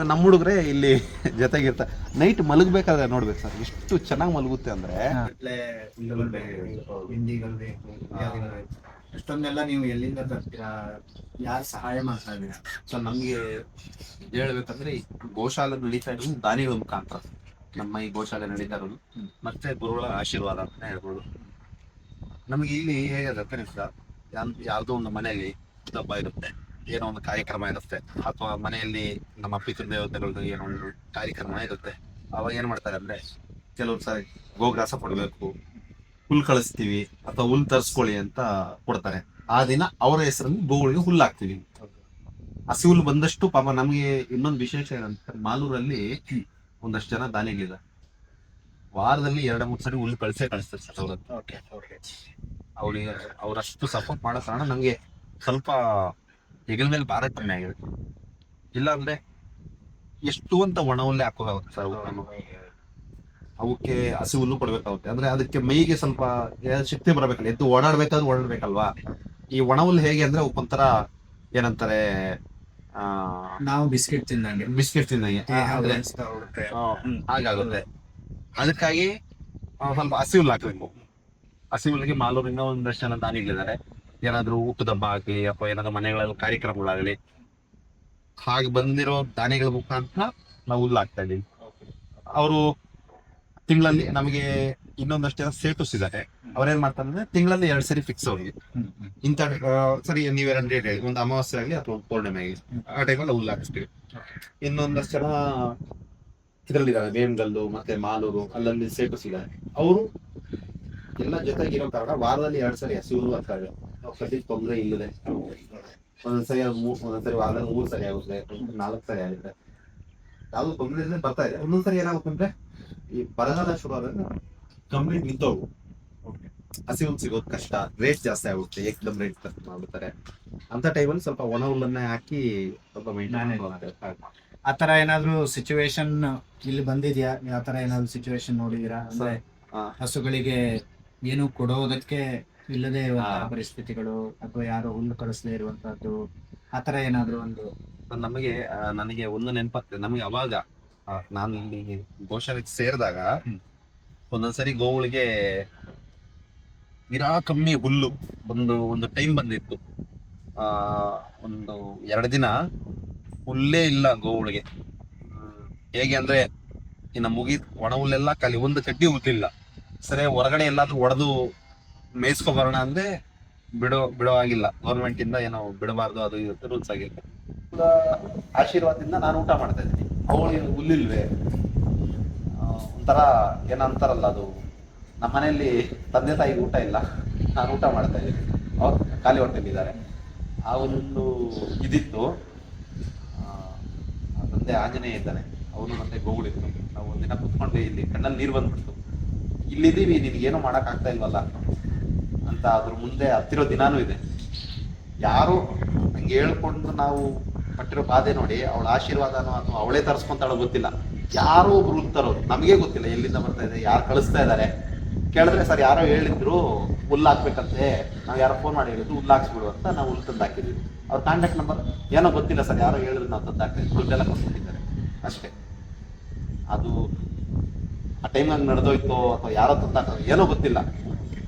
ನಮ್ಮ ಹುಡುಗ್ರೆ ಇಲ್ಲಿ ಜೊತೆಗಿರ್ತಾರೆ. ನೈಟ್ ಮಲಗಬೇಕಾದ್ರೆ ನೋಡ್ಬೇಕು ಸರ್, ಎಷ್ಟು ಚೆನ್ನಾಗಿ ಮಲಗುತ್ತೆ ಅಂದರೆ. ಅಷ್ಟೊಂದೆಲ್ಲ ನೀವು ಎಲ್ಲಿಂದ ತರ್ತೀರಾ, ಯಾರು ಸಹಾಯ ಮಾಡ್ತಾ ಇದ್ದೀರಾ? ಸೊ ನಮಗೆ ಹೇಳ್ಬೇಕಂದ್ರೆ ಗೋಶಾಲೆ ನಡೀತಾ ಇರೋದು ದಾನಿಗಳ ಮುಖಾಂತರ. ನಮ್ಮ ಈ ಗೋಶಾಲೆ ನಡೀತಾ ಇರೋದು ಮತ್ತೆ ಗುರುಗಳ ಆಶೀರ್ವಾದ ಅಂತ ಹೇಳ್ಬೋದು. ನಮಗೆ ಇಲ್ಲಿ ಹೇಗಾಗುತ್ತೆ ಸರ್, ಯಾವುದೋ ಒಂದು ಮನೆಯಲ್ಲಿ ಹಬ್ಬ ಇರುತ್ತೆ, ಏನೋ ಒಂದು ಕಾರ್ಯಕ್ರಮ ಇರುತ್ತೆ, ಅಥವಾ ಮನೆಯಲ್ಲಿ ನಮ್ಮ ಪಿತೃದೇವತೆಗಳದ್ದು ಏನೋ ಒಂದು ಕಾರ್ಯಕ್ರಮ ಇರುತ್ತೆ. ಅವಾಗ ಏನು ಮಾಡ್ತಾರೆ ಅಂದರೆ, ಕೆಲವ್ರು ಸರಿ ಗೋಗ್ರಾಸ ಕೊಡಬೇಕು, ಹುಲ್ ಕಳಿಸ್ತೀವಿ ಅಥವಾ ಹುಲ್ ತರಿಸ್ಕೊಳ್ಳಿ ಅಂತ ಕೊಡ್ತಾರೆ. ಆ ದಿನ ಅವರ ಹೆಸರಲ್ಲಿ ಗೋಗಳಿಗೆ ಹುಲ್ಲು ಹಾಕ್ತೀವಿ. ಹಸಿ ಹುಲ್ಲು ಬಂದಷ್ಟು ಪಾಪ ನಮಗೆ ಇನ್ನೊಂದು ವಿಶೇಷ ಏನಂತ, ಮಾಲೂರಲ್ಲಿ ಒಂದಷ್ಟು ಜನ ದಾನಿಗಳಿದ್ದಾರೆ, ವಾರದಲ್ಲಿ 2-3 ಸರಿ ಹುಲ್ಲು ಕಳಿಸ್ತಾರೆ ಸರ್ ಅವ್ರದ್ದು. ಅವ್ರಿಗೆ ಅವರಷ್ಟು ಸಪೋರ್ಟ್ ಮಾಡೋ ಕಾರಣ ನಮಗೆ ಸ್ವಲ್ಪ ಹೆಗಲ ಮೇಲೆ ಭಾರ ಕಮ್ಮಿ ಆಗಿದೆ. ಇಲ್ಲ ಅಂದ್ರೆ ಎಷ್ಟು ಅಂತ ಒಣ ಹುಲ್ಲೆ ಹಾಕೋದಾಗುತ್ತೆ ಸರ್. ಅವಕ್ಕೆ ಹಸಿ ಹುಲ್ಲು ಕೊಡ್ಬೇಕಾಗುತ್ತೆ. ಅಂದ್ರೆ ಅದಕ್ಕೆ ಮೈಗೆ ಸ್ವಲ್ಪ ಶಕ್ತಿ ಬರಬೇಕಲ್ಲ, ಎದ್ದು ಓಡಾಡ್ಬೇಕಾದ್ರೆ ಓಡಾಡ್ಬೇಕಲ್ವಾ. ಈ ಒಣ ಹುಲ್ಲು ಹೇಗೆ ಅಂದ್ರೆ ಅವಕ್ಕೊಂಥರ ಏನಂತಾರೆ, ಆ ನಾವು ಬಿಸ್ಕೆಟ್ ತಿಂದಂಗೆ ಬಿಸ್ಕೆಟ್ ತಿಂದಂಗೆ ಅಂದ್ರೆ ಅನಿಸ್ತಾ ಹೋಗುತ್ತೆ. ಹಾಗಾಗುತ್ತೆ. ಅದಕ್ಕಾಗಿ ಸ್ವಲ್ಪ ಹಸಿ ಹುಲ್ಲು ಹಾಕ್ಬೇಕು. ಹಸಿ ಹುಲ್ಲಿಗೆ ಮಾಲೂರು ಇನ್ನೂ ಒಂದಷ್ಟು ಜನ ದಾನಿಗಳಿದ್ದಾರೆ. ಏನಾದ್ರು ಊಟದ ಹಬ್ಬ ಆಗ್ಲಿ ಅಥವಾ ಏನಾದ್ರು ಮನೆಗಳಲ್ಲಿ ಕಾರ್ಯಕ್ರಮಗಳಾಗಲಿ, ಹಾಗೆ ಬಂದಿರೋ ದಾನಿಗಳ ಮುಖಾಂತರ ನಾವು ಹುಲ್ಲು ಹಾಕ್ತಾ ಇದೀವಿ. ಅವರು ತಿಂಗಳಲ್ಲಿ ನಮಗೆ ಇನ್ನೊಂದಷ್ಟು ಜನ ಸೇಟುಸ್ ಇದ್ದಾರೆ. ಅವ್ರೇನ್ ಮಾಡ್ತಾರೆ ಅಂದ್ರೆ ತಿಂಗಳಲ್ಲಿ 2 ಸರಿ ಫಿಕ್ಸ್ ಅವ್ರಿಗೆ. ಇಂಥ ಸರಿ ನೀವು 2 ಡೇಟ್ ಹೇಳಿ, ಒಂದು ಅಮಾವಾಸ್ಯೆ ಆಗಲಿ ಅಥವಾ ಒಂದು ಪೌರ್ಣಿಮೆ ಆಗಲಿ, ಆ ಟೈಮಲ್ಲಿ ಹುಲ್ಲು ಹಾಕಿಸ್ತೀವಿ. ಇನ್ನೊಂದಷ್ಟು ಜನ ಇದರಲ್ಲಿದ್ದಾರೆ, ವೇಮಗಲ್ಲು ಮತ್ತೆ ಮಾಲೂರು, ಅಲ್ಲಲ್ಲಿ ಸೇಟುಸ್ ಇದ್ದಾರೆ. ಅವರು ಎಲ್ಲ ಜೊತೆಗಿರೋ ಕಾರಣ ವಾರದಲ್ಲಿ 2 ಸರಿ ಹಸಿ ಹುಲ್ಲು ಹಾಕ್ತಾರೆ. ಕಡ್ಡಿ ತೊಂದರೆ ಇಲ್ಲದೆ ಒಂದೊಂದ್ಸರಿ ಒಂದೊಂದ್ಸರಿ ವಾರದಲ್ಲಿ 3 ಸರಿ ಆಗುತ್ತೆ, 4 ಸರಿ ಆಗುತ್ತೆ. ಯಾವ್ದು ತೊಂದರೆ ಇಲ್ಲದೆ ಬರ್ತಾ ಇದೆ. ಒಂದೊಂದ್ಸರಿ ಏನಾಗುತ್ತೆ ಅಂದ್ರೆ ಈ ಬರಗಾಲ ಶುರು ಆದಾಗ ಕಂಪ್ಲೀಟ್ ನಿಂತೋಗು, ಹಸಿ ಹುಲ್ಲು ಸಿಗೋದು ಕಷ್ಟ, ರೇಟ್ ಜಾಸ್ತಿ ಆಗುತ್ತೆ, ಏಕದಮ್ ರೇಟ್ ಮಾಡ್ಬಿಡ್ತಾರೆ. ಅಂತ ಟೈಮಲ್ಲಿ ಸ್ವಲ್ಪ ಒಣ ಹುಲ್ಲನ್ನೇ ಹಾಕಿ ಸ್ವಲ್ಪ ಮೇಂಟೈನ್. ಆತರ ಏನಾದ್ರು ಸಿಚುವೇಶನ್ ಇಲ್ಲಿ ಬಂದಿದ್ಯಾ? ಯಾವ ತರ ಏನಾದ್ರು ಸಿಚುವೇಶನ್ ನೋಡಿದೀರಾ? ಅಂದ್ರೆ ಹಸುಗಳಿಗೆ ಏನು ಕೊಡೋದಕ್ಕೆ ಇಲ್ಲದೆ ಇರುವಂತಹ ಪರಿಸ್ಥಿತಿಗಳು, ಅಥವಾ ಯಾರು ಹುಲ್ಲು ಕಳಿಸದೇ ಇರುವಂತಹದ್ದು, ಆತರ ಏನಾದ್ರು ಒಂದು ನಮಗೆ ನನಗೆ ಒಂದು ನೆನಪಾಗ್ತದೆ. ನಮಗೆ ಅವಾಗ ನಾನು ಇಲ್ಲಿ ಗೋಶಾಲೆಗೆ ಸೇರಿದಾಗ ಒಂದೊಂದ್ಸರಿ ಗೋವುಗಳಿಗೆ ಕಮ್ಮಿ ಹುಲ್ಲು ಒಂದು ಟೈಮ್ ಬಂದಿತ್ತು. ಒಂದು 2 ದಿನ ಹುಲ್ಲೇ ಇಲ್ಲ ಗೋವುಗಳಿಗೆ. ಹೇಗೆ ಅಂದ್ರೆ ಇನ್ನು ಒಣ ಹುಲ್ಲೆಲ್ಲ ಖಾಲಿ, ಒಂದು ಕಡ್ಡಿ ಹುಲ್ಲಿಲ್ಲ. ಸರಿ ಹೊರಗಡೆ ಎಲ್ಲಾದ್ರೂ ಹೊಡೆದು ಮೇಯಿಸ್ಕೊ ಬರೋಣ ಅಂದ್ರೆ ಬಿಡೋ ಆಗಿಲ್ಲ. ಗೌರ್ಮೆಂಟ್ ಇಂದ ಏನೋ ಬಿಡಬಾರ್ದು, ಅದು ಇದು ರೂಲ್ಸ್ ಆಗಿರುತ್ತೆ. ಆಶೀರ್ವಾದದಿಂದ ನಾನು ಊಟ ಮಾಡ್ತಾ ಇದ್ದೀನಿ, ಅವಳು ಹುಲ್ಲಿಲ್ವೇ. ಒಂಥರ ಏನಂತಾರಲ್ಲ, ಅದು ನಮ್ಮ ಮನೆಯಲ್ಲಿ ತಂದೆ ತಾಯಿಗೆ ಊಟ ಇಲ್ಲ, ನಾನು ಊಟ ಮಾಡ್ತಾ ಇದ್ದೀನಿ, ಅವ್ರು ಖಾಲಿ ಹೊಟ್ಟೆಲಿದ್ದಾರೆ. ಆ ಒಂದು ಇದಿತ್ತು. ತಂದೆ ಆಂಜನೇಯ ಇದ್ದಾನೆ, ಅವನು ಮತ್ತೆ ಗೋಗುಳಿತ್ತು. ನಾವು ಒಂದಿನ ಕುತ್ಕೊಂಡ್ವಿ, ಇಲ್ಲಿ ಕಣ್ಣಲ್ಲಿ ನೀರು ಬಂದ್ಬಿಡ್ತು. ಇಲ್ಲಿದ್ದೀವಿ, ನಿನ್ಗೇನು ಮಾಡಕ್ ಆಗ್ತಾ ಇಲ್ವಲ್ಲ ಅಂತ. ಅದ್ರ ಮುಂದೆ ಹತ್ತಿರೋ ದಿನಾನೂ ಇದೆ. ಯಾರು ಹಂಗೆ ಹೇಳ್ಕೊಂಡು ನಾವು ಪಟ್ಟಿರೋ ಬಾಧೆ ನೋಡಿ, ಅವಳ ಆಶೀರ್ವಾದನೋ ಅಥವಾ ಅವಳೇ ತರಿಸ್ಕೊಂತಾಳೋ ಗೊತ್ತಿಲ್ಲ, ಯಾರೋ ಒಬ್ರು ತರೋದು, ನಮಗೆ ಗೊತ್ತಿಲ್ಲ ಎಲ್ಲಿಂದ ಬರ್ತಾ ಇದೆ, ಯಾರು ಕಳಿಸ್ತಾ ಇದ್ದಾರೆ. ಕೇಳಿದ್ರೆ ಸರ್ ಯಾರೋ ಹೇಳಿದ್ರು ಹುಲ್ಲು ಹಾಕ್ಬೇಕಂತೆ, ನಾವು ಯಾರೋ ಫೋನ್ ಮಾಡಿ ಹೇಳಿದ್ರು ಹುಲ್ಲು ಹಾಕ್ಸ್ಬಿಡು ಅಂತ, ನಾವು ಹುಲ್ಲು ತಂದು ಹಾಕಿದ್ವಿ. ಅವ್ರ ಕಾಂಟ್ಯಾಕ್ಟ್ ನಂಬರ್ ಏನೋ ಗೊತ್ತಿಲ್ಲ ಸರ್, ಯಾರೋ ಹೇಳಿದ್ರು ನಾವು ತಂದು ಹಾಕ್ತೀವಿ, ಹುಲ್ಲೆಲ್ಲ ಕೊಟ್ಬಿಟ್ಟಿದ್ದಾರೆ ಅಷ್ಟೇ. ಅದು ಆ ಟೈಮ್ನಾಗ ನಡೆದೋಯ್ತು ಅಥವಾ ಯಾರೋ ತಂದಾಕ ಏನೋ ಗೊತ್ತಿಲ್ಲ.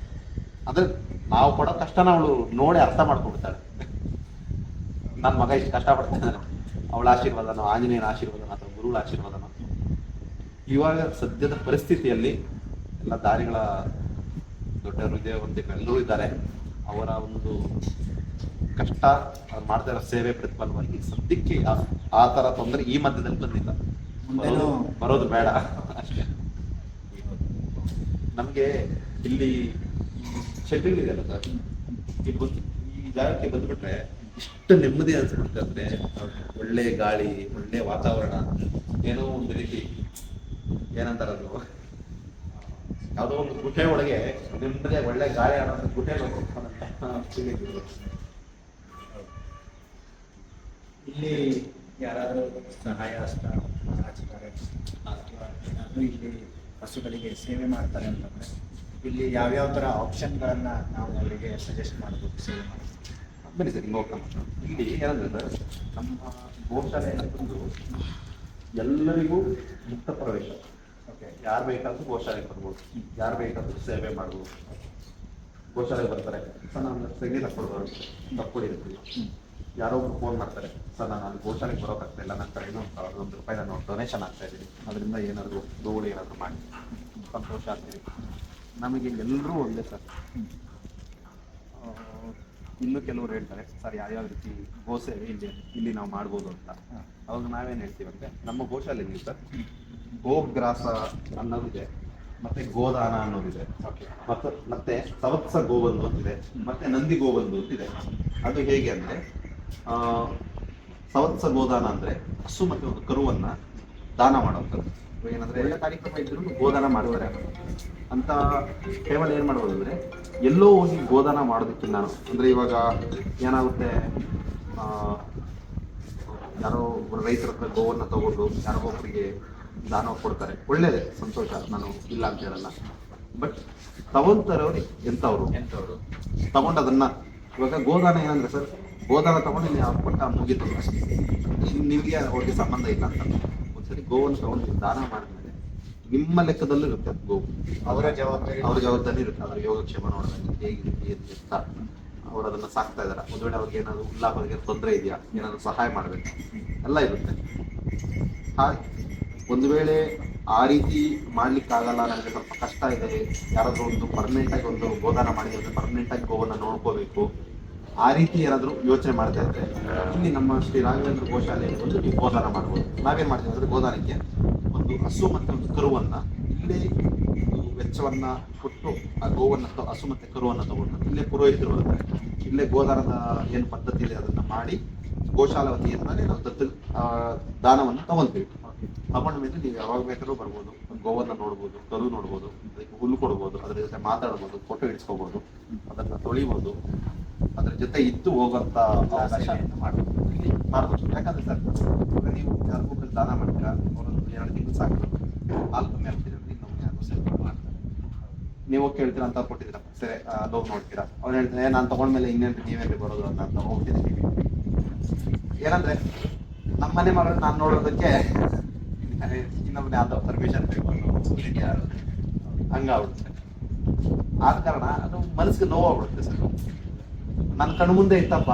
ಅಂದ್ರೆ ನಾವು ಕೊಡೋ ಕಷ್ಟನ ಅವಳು ನೋಡಿ ಅರ್ಥ ಮಾಡ್ಕೊಂಡ್ಬಿಡ್ತಾಳೆ. ನನ್ನ ಮಗ ಇಷ್ಟು ಕಷ್ಟಪಡ್ತಾ ಇದ್ದಾನೆ, ಅವಳ ಆಶೀರ್ವಾದನೋ, ಆಂಜನೇಯನ ಆಶೀರ್ವಾದನೋ ಅಥವಾ ಗುರುಗಳ ಆಶೀರ್ವಾದನೋ. ಇವಾಗ ಸದ್ಯದ ಪರಿಸ್ಥಿತಿಯಲ್ಲಿ ಎಲ್ಲ ದಾರಿಗಳ ದೊಡ್ಡ ಹೃದಯವಂತಿಗಳು ಎಲ್ಲರೂ ಇದ್ದಾರೆ. ಅವರ ಒಂದು ಕಷ್ಟ, ಅವ್ರು ಮಾಡ್ತಾ ಇರೋ ಸೇವೆ ಪ್ರತಿಫಲವಾಗಿ ಸದ್ಯಕ್ಕೆ ಆ ಥರ ತೊಂದರೆ ಈ ಮಧ್ಯದಲ್ಲಿ ಬಂದಿಲ್ಲ. ಬರೋದು ಬೇಡ ಅಷ್ಟೇ. ನಮಗೆ ಇಲ್ಲಿ ಶೆಡ್ಗಳಿದೆಯಲ್ಲ ಸರ್, ಈ ಜಾಗಕ್ಕೆ ಬಂದ್ಬಿಟ್ರೆ ಇಷ್ಟು ನೆಮ್ಮದಿ ಅನ್ಸ್ಬಿಡುತ್ತೆ. ಅಂದ್ರೆ ಒಳ್ಳೆ ಗಾಳಿ, ಒಳ್ಳೆ ವಾತಾವರಣ, ಏನೋ ಒಂದು ರೀತಿ ಏನಂತಾರದು, ಯಾವುದೋ ಒಂದು ಗುಟೆ ಒಳಗೆ ನೆಮ್ಮದಿ ಒಳ್ಳೆ ಗಾಳಿ ಆಡೋದು, ಗುಟೆ ಇಲ್ಲಿ ಯಾರಾದರೂ ಸಹಾಯ ಹಸ್ತ ಚಾಚ್ತಾರೆ ಅಥವಾ ಏನಾದರೂ ಇಲ್ಲಿ ಹಸುಗಳಿಗೆ ಸೇವೆ ಮಾಡ್ತಾರೆ ಅಂತಂದರೆ ಇಲ್ಲಿ ಯಾವ್ಯಾವ ಥರ ಆಪ್ಷನ್ಗಳನ್ನ ನಾವು ಅವರಿಗೆ ಸಜೆಸ್ಟ್ ಮಾಡ್ಬೋದು ಸೇವೆ ಮಾಡೋದು? ಬನ್ನಿ ಸರ್, ಹಿಂಗೆ ಹೋಗ್ತಾ ಇಲ್ಲಿ ಏನಂದ್ರೆ ಸರ್, ನಮ್ಮ ಗೋಶಾಲೆ ಬಂದು ಎಲ್ಲರಿಗೂ ಮುಕ್ತ ಪ್ರವೇಶ. ಓಕೆ, ಯಾರು ಬೇಕಾದ್ರೂ ಗೋಶಾಲೆಗೆ ಬರ್ಬೋದು, ಯಾರು ಬೇಕಾದ್ರೂ ಸೇವೆ ಮಾಡ್ಬೋದು. ಗೋಶಾಲೆಗೆ ಬರ್ತಾರೆ, ಸರ್ ನಾನು ಸಂಗೀತ ಕೊಡ್ಬೋದು, ತಪ್ಪುಡಿ ಇರ್ತೀವಿ. ಯಾರೋ ಒಬ್ರು ಫೋನ್ ಮಾಡ್ತಾರೆ, ಸರ್ ನಾನು ಅಲ್ಲಿ ಗೋಶಾಲೆಗೆ ಬರೋಕ್ಕಾಗ್ತಾ ಇಲ್ಲ, ನನ್ನ ಕಡೆಯಿಂದ ₹1 ನಾನು ಡೊನೇಷನ್ ಆಗ್ತಾ ಇದ್ದೀನಿ, ಅದರಿಂದ ಏನಾದರೂ ಗೋಗಳು ಏನಾದರೂ ಮಾಡಿ ಸಂತೋಷ ಆಗ್ತೀವಿ. ನಮಗೆ ಎಲ್ಲರೂ ಒಂದೇ ಸರ್. ಇನ್ನೂ ಕೆಲವರು ಹೇಳ್ತಾರೆ ಸರ್ ಯಾವ್ಯಾವ ರೀತಿ ಗೋಸೇವೆ ಇಲ್ಲಿ ನಾವು ಮಾಡ್ಬೋದು ಅಂತ. ಅವಾಗ ನಾವೇನು ಹೇಳ್ತೀವಂటే, ನಮ್ಮ ಗೋಶಾಲೆಯಲ್ಲಿ ಸರ್ ಗೋಗ್ರಾಸ ಅನ್ನೋದಿದೆ, ಮತ್ತೆ ಗೋದಾನ ಅನ್ನೋದಿದೆ, ಮತ್ತೆ ಸವತ್ಸ ಗೋಬಂಧು ಅಂತಿದೆ, ಮತ್ತೆ ನಂದಿ ಗೋಬಂಧು ಅಂತಿದೆ. ಅದು ಹೇಗೆ ಅಂದ್ರೆ, ಸವತ್ಸ ಗೋದಾನ ಅಂದ್ರೆ ಹಸು ಮತ್ತೆ ಒಂದು ಕರುವನ್ನ ದಾನ ಮಾಡೋದು. ಏನಂದ್ರೆ ಒಳ್ಳೆ ಕಾರ್ಯಕ್ರಮ ಇದ್ರು ಗೋದಾನ ಮಾಡ್ತಾರೆ ಅಂತ ಕೇವಲ ಏನ್ ಮಾಡ್ಬೋದು ಅಂದ್ರೆ ಎಲ್ಲೋ ಹೋಗಿ ಗೋದಾನ ಮಾಡೋದಕ್ಕಿಂತ ಅಂದ್ರೆ ಇವಾಗ ಏನಾಗುತ್ತೆ, ಆ ಯಾರೋ ಒಬ್ರು ರೈತರ ಹತ್ರ ಗೋವನ್ನ ತಗೊಂಡು ಯಾರೋ ಒಬ್ಬರಿಗೆ ದಾನ ಕೊಡ್ತಾರೆ, ಒಳ್ಳೇದೇ, ಸಂತೋಷ, ನಾನು ಇಲ್ಲ ಅಂತ ಹೇಳಲ್ಲ. ಬಟ್ ತಗೊಂತಾರವ್ರು ಎಂತವ್ರು ತಗೊಂಡದನ್ನ, ಇವಾಗ ಗೋದಾನ ಏನಂದ್ರೆ ಸರ್, ಗೋದಾನ ತಗೊಂಡು ನೀವು ಅವ್ರು ಕೊಟ್ಟ ಮುಗಿತು, ನಿಮ್ಗೆ ಅವ್ರಿಗೆ ಸಂಬಂಧ ಇಲ್ಲ ಅಂತ. ಒಂದ್ಸರಿ ಗೋವನ್ನು ತಗೊಂಡು ನೀವು ದಾನ ಮಾಡಿದ್ಮೇಲೆ ನಿಮ್ಮ ಲೆಕ್ಕದಲ್ಲೂ ಇರುತ್ತೆ ಗೋವು, ಅವರ ಜವಾಬ್ದಾರಿ ಇರುತ್ತೆ. ಅದ್ರ ಯೋಗಕ್ಷೇಮ ನೋಡೋದು ಹೇಗಿರುತ್ತೆ ಅಂತ, ಅವ್ರು ಅದನ್ನ ಸಾಕ್ತಾ ಇದಾರೆ, ಒಂದು ವೇಳೆ ಅವ್ರಿಗೆ ಏನಾದ್ರು ಅವ್ರಿಗೆ ತೊಂದರೆ ಇದೆಯಾ, ಏನಾದ್ರು ಸಹಾಯ ಮಾಡ್ಬೇಕು, ಎಲ್ಲ ಇರುತ್ತೆ. ಹಾಗೆ ಒಂದು ವೇಳೆ ಆ ರೀತಿ ಮಾಡ್ಲಿಕ್ಕಾಗಲ್ಲ, ನನಗೆ ಸ್ವಲ್ಪ ಕಷ್ಟ ಇದೆ, ಯಾರಾದ್ರೂ ಒಂದು ಪರ್ಮನೆಂಟ್ ಆಗಿ ಒಂದು ಗೋದಾನ ಮಾಡಿದ್ರೆ ಪರ್ಮನೆಂಟ್ ಆಗಿ ಗೋವನ್ನ ನೋಡ್ಕೋಬೇಕು, ಆ ರೀತಿ ಏನಾದ್ರು ಯೋಚನೆ ಮಾಡ್ತಾ ಇದ್ರೆ ಇಲ್ಲಿ ನಮ್ಮ ಶ್ರೀ ರಾಘವೇಂದ್ರ ಗೋಶಾಲೆಯಲ್ಲಿ ಒಂದು ನೀವು ಗೋದಾನ ಮಾಡ್ಬೋದು. ನಾವೇನ್ ಮಾಡ್ತೀವಿ ಅಂದ್ರೆ ಗೋದಾನಕ್ಕೆ ಒಂದು ಹಸು ಮತ್ತೆ ಒಂದು ಕರುವನ್ನ ಇಲ್ಲೇ ವೆಚ್ಚವನ್ನ ಕೊಟ್ಟು ಆ ಗೋವನ್ನ ಹಸು ಮತ್ತೆ ಕರುವನ್ನ ತಗೊಂಡು ಇಲ್ಲೇ ಪುರೋಹಿತರು ಬರ್ತಾರೆ, ಇಲ್ಲೇ ಗೋದಾನದ ಏನು ಪದ್ಧತಿ ಇದೆ ಅದನ್ನ ಮಾಡಿ ಗೋಶಾಲ ವತಿಯಿಂದಾನೇ ನಾವು ದಾನವನ್ನು ತಗೊಂತೀವಿ. ತಗೊಂಡ ಮೇಲೆ ನೀವು ಯಾವಾಗ ಬೇಕಾದ್ರೂ ಬರ್ಬೋದು, ಗೋವನ್ನ ನೋಡ್ಬೋದು, ಕರು ನೋಡ್ಬೋದು, ಅದಕ್ಕೆ ಹುಲ್ಲು ಕೊಡ್ಬೋದು, ಅದ್ರ ಜೊತೆ ಮಾತಾಡ್ಬೋದು, ಫೋಟೋ ಇಡ್ಸ್ಕೋಬಹುದು, ಅದನ್ನ ತೊಳಿಬೋದು, ಅದ್ರ ಜೊತೆ ಇದ್ದು ಹೋಗುವಂತ ಅವಕಾಶ ಮಾಡ್ಬೋದು. ಯಾಕಂದ್ರೆ ಸರ್, ನೀವು ಯಾರಿಗೂ ದಾನ ಮಾಡ್ತೀರಾ, ಅವರೊಂದು 2 ತಿಂಗಳು ಸಾಕು, ಹಾಲು ಕಮ್ಮಿ ಆಗ್ತಿದೆ ಅಂದ್ರೆ ಇನ್ನೊಮ್ಮೆ ಯಾರು ಸೇವೆ ಮಾಡ್ತಾರೆ. ನೀವು ಕೇಳ್ತೀರಾ ಅಂತ ಕೊಟ್ಟಿದ್ದೀರಾ, ಸರಿ ಲೋವ್ ನೋಡ್ತೀರಾ, ಅವ್ರು ಹೇಳ್ತಾರೆ ನಾನು ತಗೊಂಡ್ಮೇಲೆ ಇನ್ನೇನು ನೀವೇನ್ರಿ ಬರೋದು ಅಂತ ಹೋಗ್ತಿದ್ದೀನಿ. ಏನಂದ್ರೆ ನಮ್ಮ ಮನೆ ಮಗಳು ನಾನು ನೋಡೋದಕ್ಕೆ ಇನ್ನೊಬ್ಬನೇ ಆದ ಪರ್ಮಿಷನ್ ಬೇಕು ಹಂಗಾಗ್ಬಿಡುತ್ತೆ. ಆದ ಕಾರಣ ಅದು ಮನಸ್ಸಿಗೆ ನೋವಾಗ್ಬಿಡುತ್ತೆ ಸರ್. ನನ್ನ ಕಣ್ಣು ಮುಂದೆ ಇತ್ತಪ್ಪ,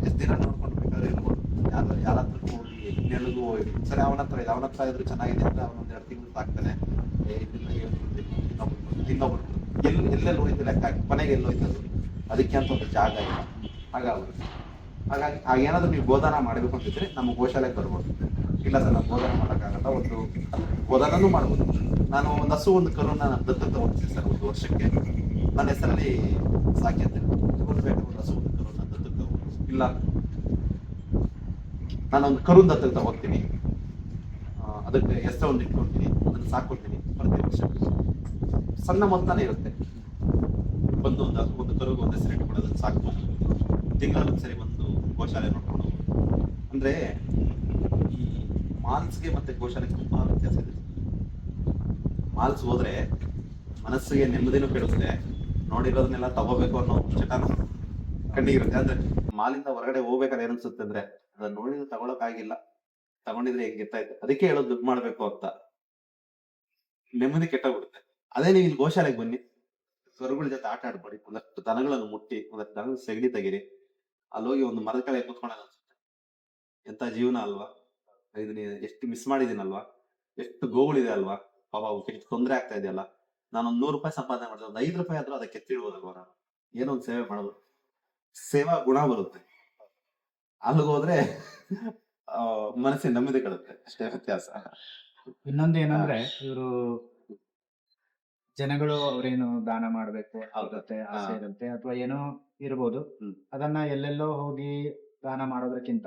ಎಷ್ಟು ದಿನ ನೋಡ್ಕೊಂಡು ಬೇಕಾದ್ರೆ ಇರ್ಬೋದು, ಯಾರ ಹತ್ರ ಹೋಗಿ ಇನ್ನೆಲ್ಲಿಗೂ ಹೋಗಿ ಸರಿ ಅವನ ಹತ್ರ ಇದ್ರು ಚೆನ್ನಾಗಿದೆ ಅಂದ್ರೆ ಅವನೊಂದು 2 ತಿಂಗಳು ಸಾಕ್ತಾನೆ, ಇನ್ನೊಬ್ರು ಎಲ್ಲೆಲ್ಲಿ ಹೋಯ್ತು ಲೆಕ್ಕ ಹಾಕಿ ಕೊನೆಗೆ ಎಲ್ಲಿ ಹೋಯ್ತು, ಅದಕ್ಕೆ ಅಂತ ಒಂದು ಜಾಗ ಇಲ್ಲ, ಹಾಗಾಗ್ಬಿಡುತ್ತೆ. ಹಾಗಾಗಿ ಏನಾದ್ರೂ ನೀವು ಗೋದಾನ ಮಾಡಬೇಕು ಅಂತಿದ್ರೆ ನಮ್ಮ ಗೋಶಾಲೆಗೆ ಬರ್ಬೋದು. ಇಲ್ಲ ಸರ್ ನಾವು ಗೋದಾನ ಮಾಡೋಕ್ಕಾಗಲ್ಲ, ಒಂದು ಗೋದಾನೂ ಮಾಡ್ಬೋದು. ನಾನು ಒಂದು ಹಸು ಒಂದು ಕರುನ ನಾನು ದತ್ತು ತಗೊಳ್ತೀನಿ ಸರ್, 1 ವರ್ಷಕ್ಕೆ ನನ್ನ ಹೆಸರಲ್ಲಿ ಸಾಕಿರ್ತೇನೆ, ಬೇಕಾದ್ರೆ ಒಂದು ಹಸು ಒಂದು ಕರುನ ದತ್ತು ತಗೋಬೋದು. ಇಲ್ಲ ನಾನೊಂದು ಕರುನ ದತ್ತು ತಗೋತೀನಿ, ಅದಕ್ಕೆ ಹೆಸರು ಒಂದು ಇಟ್ಕೊಳ್ತೀನಿ, ಅದನ್ನು ಸಾಕೊಳ್ತೀನಿ. ಪ್ರತಿ ವರ್ಷ ಸಣ್ಣ ಮೊತ್ತನೇ ಇರುತ್ತೆ, ಒಂದು ಕರುಗೆ ಒಂದು ಹೆಸರು ಇಟ್ಕೊಳ್ಳೋದನ್ನು ಸಾಕು, ತಿಂಗಳೊಂದ್ಸರಿ ಒಂದು ಗೋಶಾಲೆ ನೋಡ್ಕೊಂಡು. ಅಂದ್ರೆ ಈ ಮಾಲ್ಸ್ಗೆ ಮತ್ತೆ ಗೋಶಾಲೆಗೆ ತುಂಬಾ ವ್ಯತ್ಯಾಸ ಇದೆ. ಮಾಲ್ಸ್ ಹೋದ್ರೆ ಮನಸ್ಸಿಗೆ ನೆಮ್ಮದಿನೂ ಕೆಡುತ್ತೆ, ನೋಡಿರೋದನ್ನೆಲ್ಲ ತಗೋಬೇಕು ಅನ್ನೋ ಚಟನೂ ಕಣ್ಣಿಗಿರುತ್ತೆ. ಅಂದ್ರೆ ಮಾಲಿಂದ ಹೊರಗಡೆ ಹೋಗ್ಬೇಕಾದ್ರೆ ಏನನ್ಸುತ್ತೆ ಅಂದ್ರೆ ಅದನ್ನ ನೋಡಿದ್ರೆ ತಗೊಳಕ್ಕಾಗಿಲ್ಲ, ತಗೊಂಡಿದ್ರೆ ಹೆಂಗಿರ್ತಾಯಿತ್ತು, ಅದಕ್ಕೆ ಹೇಳೋದು ದುಡ್ಡು ಮಾಡ್ಬೇಕು ಅಂತ ನೆಮ್ಮದಿ ಕೆಟ್ಟೋಗ್ಬಿಡುತ್ತೆ. ಅದೇ ನೀವು ಇಲ್ಲಿ ಗೋಶಾಲೆಗೆ ಬನ್ನಿ, ಕರುಗಳ ಜೊತೆ ಆಟ ಆಡ್ಬೇಡಿ, ಒಂದಷ್ಟು ದನಗಳನ್ನು ಮುಟ್ಟಿ, ಒಂದಷ್ಟು ದನಗಳ ಸೆಗಣಿ ತೆಗೀರಿ, ಅಲ್ಲೋಗಿ ಒಂದು ಮರದ ಕೆಳಗೆ ಕೂತ್ಕೊಳ್ಳೋಣ ಅನ್ಸುತ್ತೆ. ಎಂತ ಜೀವನ ಅಲ್ವಾ, ಇದನ್ನ ಎಷ್ಟು ಮಿಸ್ ಮಾಡಿದೀನಲ್ವಾ, ಎಷ್ಟು ಗೋಗಳಿದೆ ಅಲ್ವಾ, ಪಾಪ ಅವಕ್ಕೆ ಎಷ್ಟು ತೊಂದರೆ ಆಗ್ತಾ ಇದೆಯಲ್ಲ, ನಾನೊಂದು 100 ರೂಪಾಯಿ ಸಂಪಾದನೆ ಮಾಡಿದ್ರೆ ಒಂದು 5 ರೂಪಾಯಿ ಆದ್ರೂ ಅದಕ್ಕೆ ಎತ್ತಿಡ್ಬೋದಲ್ವಾ, ನಾನು ಏನೋ ಒಂದು ಸೇವೆ ಮಾಡೋದು, ಸೇವಾ ಗುಣ ಬರುತ್ತೆ. ಅಲ್ಲಿಗೆ ಹೋದ್ರೆ ಮನಸ್ಸಿನ ನೆಮ್ಮದಿ ಕಳುತ್ತೆ, ಅಷ್ಟೇ ವ್ಯತ್ಯಾಸ. ಇನ್ನೊಂದು ಏನಂದ್ರೆ ಇವರು ಜನಗಳು ಅವ್ರೇನು ದಾನ ಮಾಡ್ಬೇಕು ಆಗುತ್ತೆ, ಆಸೆ ಇರುತ್ತೆ ಅಥವಾ ಏನೋ ಇರ್ಬೋದು, ಅದನ್ನ ಎಲ್ಲೆಲ್ಲೋ ಹೋಗಿ ದಾನ ಮಾಡೋದಕ್ಕಿಂತ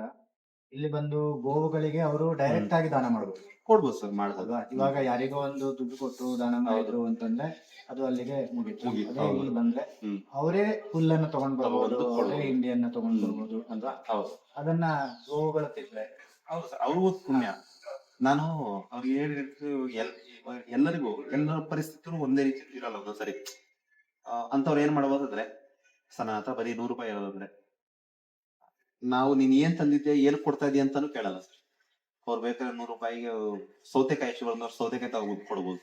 ಇಲ್ಲಿ ಬಂದು ಗೋವುಗಳಿಗೆ ಅವರು ಡೈರೆಕ್ಟ್ ಆಗಿ ದಾನ ಮಾಡ್ಬೋದು, ಕೊಡ್ಬೋದು ಸರ್, ಮಾಡ್ಬೋದು. ಇವಾಗ ಯಾರಿಗೋ ಒಂದು ದುಡ್ಡು ಕೊಟ್ಟು ದಾನ ಮಾಡಿದ್ರು ಅಂತಂದ್ರೆ ಅದು ಅಲ್ಲಿಗೆ ಮುಗೀತು. ಅದೇ ಇಲ್ಲಿ ಬಂದ್ರೆ ಅವರೇ ಹುಲ್ಲನ್ನ ತಗೊಂಡ್ ಬರ್ಬೋದು, ಅವರೇ ಹಿಂಡಿಯನ್ನ ತಗೊಂಡ್ ಬರ್ಬೋದು ಅಂತ. ಅದನ್ನ ಗೋವುಗಳು ತಿಂದ್ರೆ ಹೌದು ಸರ್, ಅವ್ರಿಗೂ ಪುಣ್ಯ. ನಾನು ಅವ್ರಿಗೆ ಹೇಳಿದ್ದು ಎಲ್ಲರಿಗೂ ಎಲ್ಲರ ಪರಿಸ್ಥಿತಿನೂ ಒಂದೇ ರೀತಿ ಇರಲ್ಲ ಒಂದೊಂದ್ಸರಿ. ಅಂತವ್ರು ಏನ್ ಮಾಡ್ಬೋದಂದ್ರೆ, ಸರ್ ನನ್ನ ಹತ್ರ ಬರೀ 100 ರೂಪಾಯಿ ಇರೋದಂದ್ರೆ ನಾವು ನೀನ್ ಏನ್ ತಂದಿದ್ಯಾ, ಏನ್ ಕೊಡ್ತಾ ಇದೀಯ ಅಂತಾನು ಕೇಳಲ್ಲ ಸರ್. ಅವ್ರು ಬೇಕಾದ್ರೆ 100 ರೂಪಾಯಿಗೆ ಸೌತೆಕಾಯಿ ಶಿವರ್ನವ್ರು ಸೌತೆಕಾಯಿ ತಗೊಂಡ್ ಕೊಡ್ಬೋದು,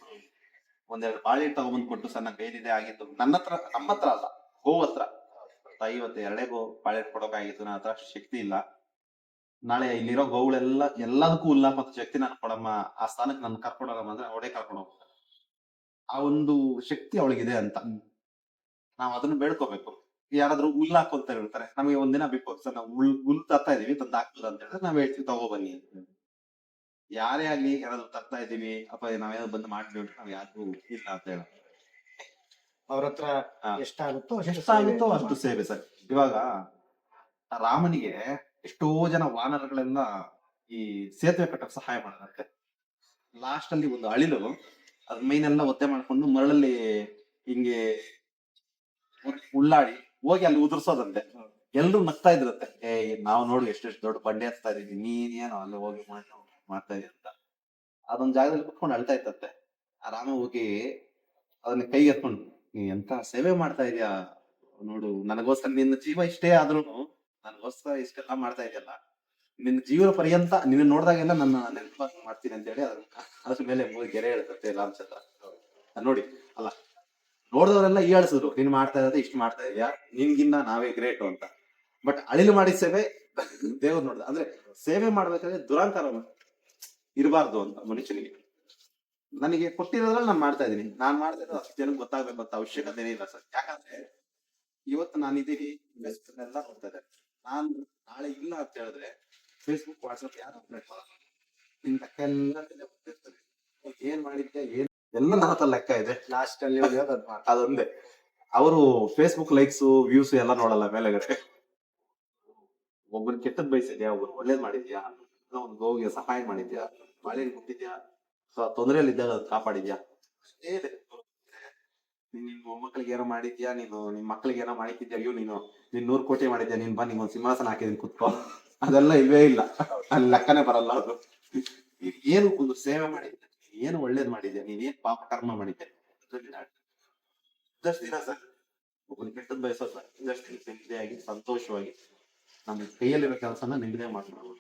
1-2 ಬಾಳೆ ತಗೊಂಡ್ ಕೊಟ್ಟು ಸರ್ ನನ್ನ ಕೈಲಿದೆ ಆಗಿತ್ತು, ನಮ್ಮ ಹತ್ರ ಅಲ್ಲ, ಗೋ ಹತ್ರ ಇವತ್ತು 2 ಗೋ ಬಾಳೆ ಕೊಡೋಕಾಗಿತ್ತು, ನನ್ನ ಹತ್ರ ಶಕ್ತಿ ಇಲ್ಲ, ನಾಳೆ ಇಲ್ಲಿರೋ ಗೋಗಳೆಲ್ಲ ಎಲ್ಲದಕ್ಕೂ ಹುಲ್ಲ ಮತ್ತು ಶಕ್ತಿ ನಾನು ಕೊಡಮ್ಮ, ಆ ಸ್ಥಾನಕ್ಕೆ ನಾನು ಕರ್ಕೊಂಡೋಗಮ್ಮ ಅಂದ್ರೆ ಅವಳೇ ಕರ್ಕೊಂಡು ಹೋಗ್ತಾರೆ. ಆ ಒಂದು ಶಕ್ತಿ ಅವಳಿಗಿದೆ ಅಂತ ನಾವು ಅದನ್ನ ಬೇಡ್ಕೋಬೇಕು. ಯಾರಾದ್ರೂ ಹುಲ್ಲು ಹಾಕೊಂತ ಹೇಳ್ತಾರೆ, ನಮಗೆ ಒಂದಿನ ಬೇಕು ಸರ್, ನಾವು ಹುಲ್ಲು ತರ್ತಾ ಇದೀವಿ, ತಂದು ಹಾಕ್ತದ ಅಂತ ಹೇಳಿದ್ರೆ ನಾವ್ ಹೇಳ್ತೀವಿ ತಗೋಬನ್ನಿ ಅಂತ. ಯಾರೇ ಆಗ್ಲಿ ಯಾರಾದ್ರೂ ತರ್ತಾ ಇದೀವಿ ಅಥವಾ ನಾವೇನಾದ್ರು ಬಂದು ಮಾಡ್ತೀವಿ, ನಾವ್ ಯಾರಿಗೂ ಇಲ್ಲ ಅಂತ ಹೇಳ, ಅವ್ರ ಹತ್ರ ಎಷ್ಟಾಗುತ್ತೋ ಅಷ್ಟು ಸೇವೆ ಸರ್. ಇವಾಗ ರಾಮನಿಗೆ ಎಷ್ಟೋ ಜನ ವಾನರಗಳೆಲ್ಲ ಈ ಸೇತುವೆ ಕಟ್ಟಕ್ಕೆ ಸಹಾಯ ಮಾಡೋದಂತೆ. ಲಾಸ್ಟ್ ಅಲ್ಲಿ ಒಂದು ಅಳಿಲು ಅದ್ ಮೈನೆಲ್ಲ ಒತ್ತೆ ಮಾಡ್ಕೊಂಡು ಮರಳಲ್ಲಿ ಹಿಂಗೆ ಉಳ್ಳಾಡಿ ಹೋಗಿ ಅಲ್ಲಿ ಉದುರ್ಸೋದಂತೆ. ಎಲ್ರು ನಗ್ತಾ ಇದ್ರಂತೆ, ನಾವು ನೋಡಿ ಎಷ್ಟೆಷ್ಟು ದೊಡ್ಡ ಬಂಡೆ ಹಚ್ತಾ ಇದೀವಿ, ನೀನೇನೋ ಅಲ್ಲಿ ಹೋಗಿ ಮಾಡ್ತಾ ಇದೀಯ ಅಂತ. ಅದೊಂದ್ ಜಾಗದಲ್ಲಿ ಕುತ್ಕೊಂಡು ಅಳ್ತಾ ಇತ್ತಂತೆ. ಆರಾಮ ಹೋಗಿ ಅದನ್ನ ಕೈ ಎತ್ಕೊಂಡು, ನೀ ಎಂತ ಸೇವೆ ಮಾಡ್ತಾ ಇದೀಯಾ ನೋಡು, ನನಗೋಸ್ಕರ ನಿನ್ನ ಜೀವ ಇಷ್ಟೇ ಆದ್ರೂ ನನಗೋಸ್ಕರ ಇಷ್ಟೆಲ್ಲ ಮಾಡ್ತಾ ಇದೆಯಲ್ಲ, ನಿನ್ನ ಜೀವನ ಪರ್ಯಂತ ನಿನ್ನ ನೋಡಿದಾಗೆಲ್ಲ ನನ್ನ ನೆನಪ ಮಾಡ್ತೀನಿ ಅಂತ ಹೇಳಿ ಅದ್ರ ಮೇಲೆ ಹೋಗಿ ಗೆರೆ ಹೇಳ್ತಂತೆ ರಾಮಚಂದ್ರ. ನೋಡಿ ಅಲ್ಲ, ನೋಡಿದವರೆಲ್ಲ ಹೇಳಿಸಿದ್ರು, ನೀನ್ ಮಾಡ್ತಾ ಇರೋದು ಇಷ್ಟು ಮಾಡ್ತಾ ಇದೀಯಾ, ನಿನ್ಗಿನ್ನ ನಾವೇ ಗ್ರೇಟು ಅಂತ. ಬಟ್ ಅಳಿಲು ಮಾಡಿದ ಸೇವೆ ದೇವ್ರು ನೋಡ್ದ. ಅಂದ್ರೆ ಸೇವೆ ಮಾಡ್ಬೇಕಾದ್ರೆ ದುರಂಕಾರ ಇರಬಾರ್ದು ಅಂತ ಮನುಷ್ಯನಿಗೆ. ನನಗೆ ಕೊಟ್ಟಿರೋದ್ರಲ್ಲಿ ನಾನು ಮಾಡ್ತಾ ಇದೀನಿ, ನಾನ್ ಮಾಡ್ತಾ ಇರೋದು ಅಷ್ಟು ಜನಕ್ಕೆ ಗೊತ್ತಾಗ್ಬೇಕು ಅಂತ ಅವಶ್ಯಕತೆ ಇಲ್ಲ ಸರ್. ಯಾಕಂದ್ರೆ ಇವತ್ತು ನಾನಿದ್ದೀನಿ, ಫೇಸ್ಬುಕ್ ಎಲ್ಲ ನೋಡ್ತಾ ಇದ್ದಾರೆ. ನಾನು ನಾಳೆ ಇಲ್ಲ ಅಂತ ಹೇಳಿದ್ರೆ ಫೇಸ್ಬುಕ್ ವಾಟ್ಸಪ್ ಯಾರು ಅಪ್ಡೇಟ್ ಮಾಡಲ್ಲ. ನಿನ್ ಲೆಕ್ಕ ಎಲ್ಲ ಗೊತ್ತಿರ್ತದೆ, ಏನ್ ಮಾಡಿದ್ದೆ ಏನ್ ಎಲ್ಲ ನನ್ನ ಹತ್ರ ಲೆಕ್ಕ ಇದೆ. ಲಾಸ್ಟ್ ಅಲ್ಲಿ ಅದೊಂದೇ. ಅವರು ಫೇಸ್ಬುಕ್ ಲೈಕ್ಸ್ ವ್ಯೂಸ್ ಎಲ್ಲ ನೋಡಲ್ಲ ಮೇಲೆಗಡೆ. ಒಬ್ಬರು ಕೆಟ್ಟದ್ ಬಯಸಿದ್ಯಾ, ಒಬ್ರು ಒಳ್ಳೇದ್ ಮಾಡಿದ್ಯಾ, ಒಂದು ಗೋವಿಗೆ ಸಹಾಯ ಮಾಡಿದ್ಯಾ, ಬಾಳೆಹಣ್ಣು ಕೊಟ್ಟಿದ್ಯಾ, ತೊಂದರೆಯಲ್ಲಿ ಇದ್ದಾಗ ಅದು ಕಾಪಾಡಿದ್ಯಾ, ಅಷ್ಟೇ ಇದೆ. ನಿನ್ ಮೊಮ್ಮಕ್ಕಳಿಗೆ ಏನೋ ಮಾಡಿದ್ಯಾ, ನೀನು ನಿಮ್ ಮಕ್ಳಿಗೆ ಏನೋ ಮಾಡಿದ್ಯಾ, ಅಯ್ಯೋ ನೀನು 100 ಕೋಟಿ ಮಾಡಿದ್ಯಾ, ನೀನ್ ಬಾ ನಿಮ್ಗೊಂದು ಸಿಂಹಾಸನ ಹಾಕಿದೀನಿ ಕುತ್ಕೋ, ಅದೆಲ್ಲ ಇಲ್ವೇ ಇಲ್ಲ. ಅಲ್ಲಿ ಲೆಕ್ಕನೇ ಬರಲ್ಲ ಅದು. ಏನು ಒಂದು ಸೇವೆ ಮಾಡಿದ್ಯಾ, ಏನು ಒಳ್ಳೇದ್ ಮಾಡಿದ್ಯಾ, ನೀನೇನ್ ಪಾಪ ಕರ್ಮ ಮಾಡಿದ್ಯಾ, ಇದಷ್ಟು ದಿನ ಸರ್ ಒಬ್ಬನ ಕೆಟ್ಟದ್ ಬಯಸೋ ಸರ್, ಇದಷ್ಟು ನೆಮ್ಮದಿಯಾಗಿ ಸಂತೋಷವಾಗಿ ನಮ್ಮ ಕೈಯಲ್ಲಿರೋ ಕೆಲಸನ ನೆಮ್ಮದಿಯಾಗಿ ಮಾಡ್ಕೊಂಡು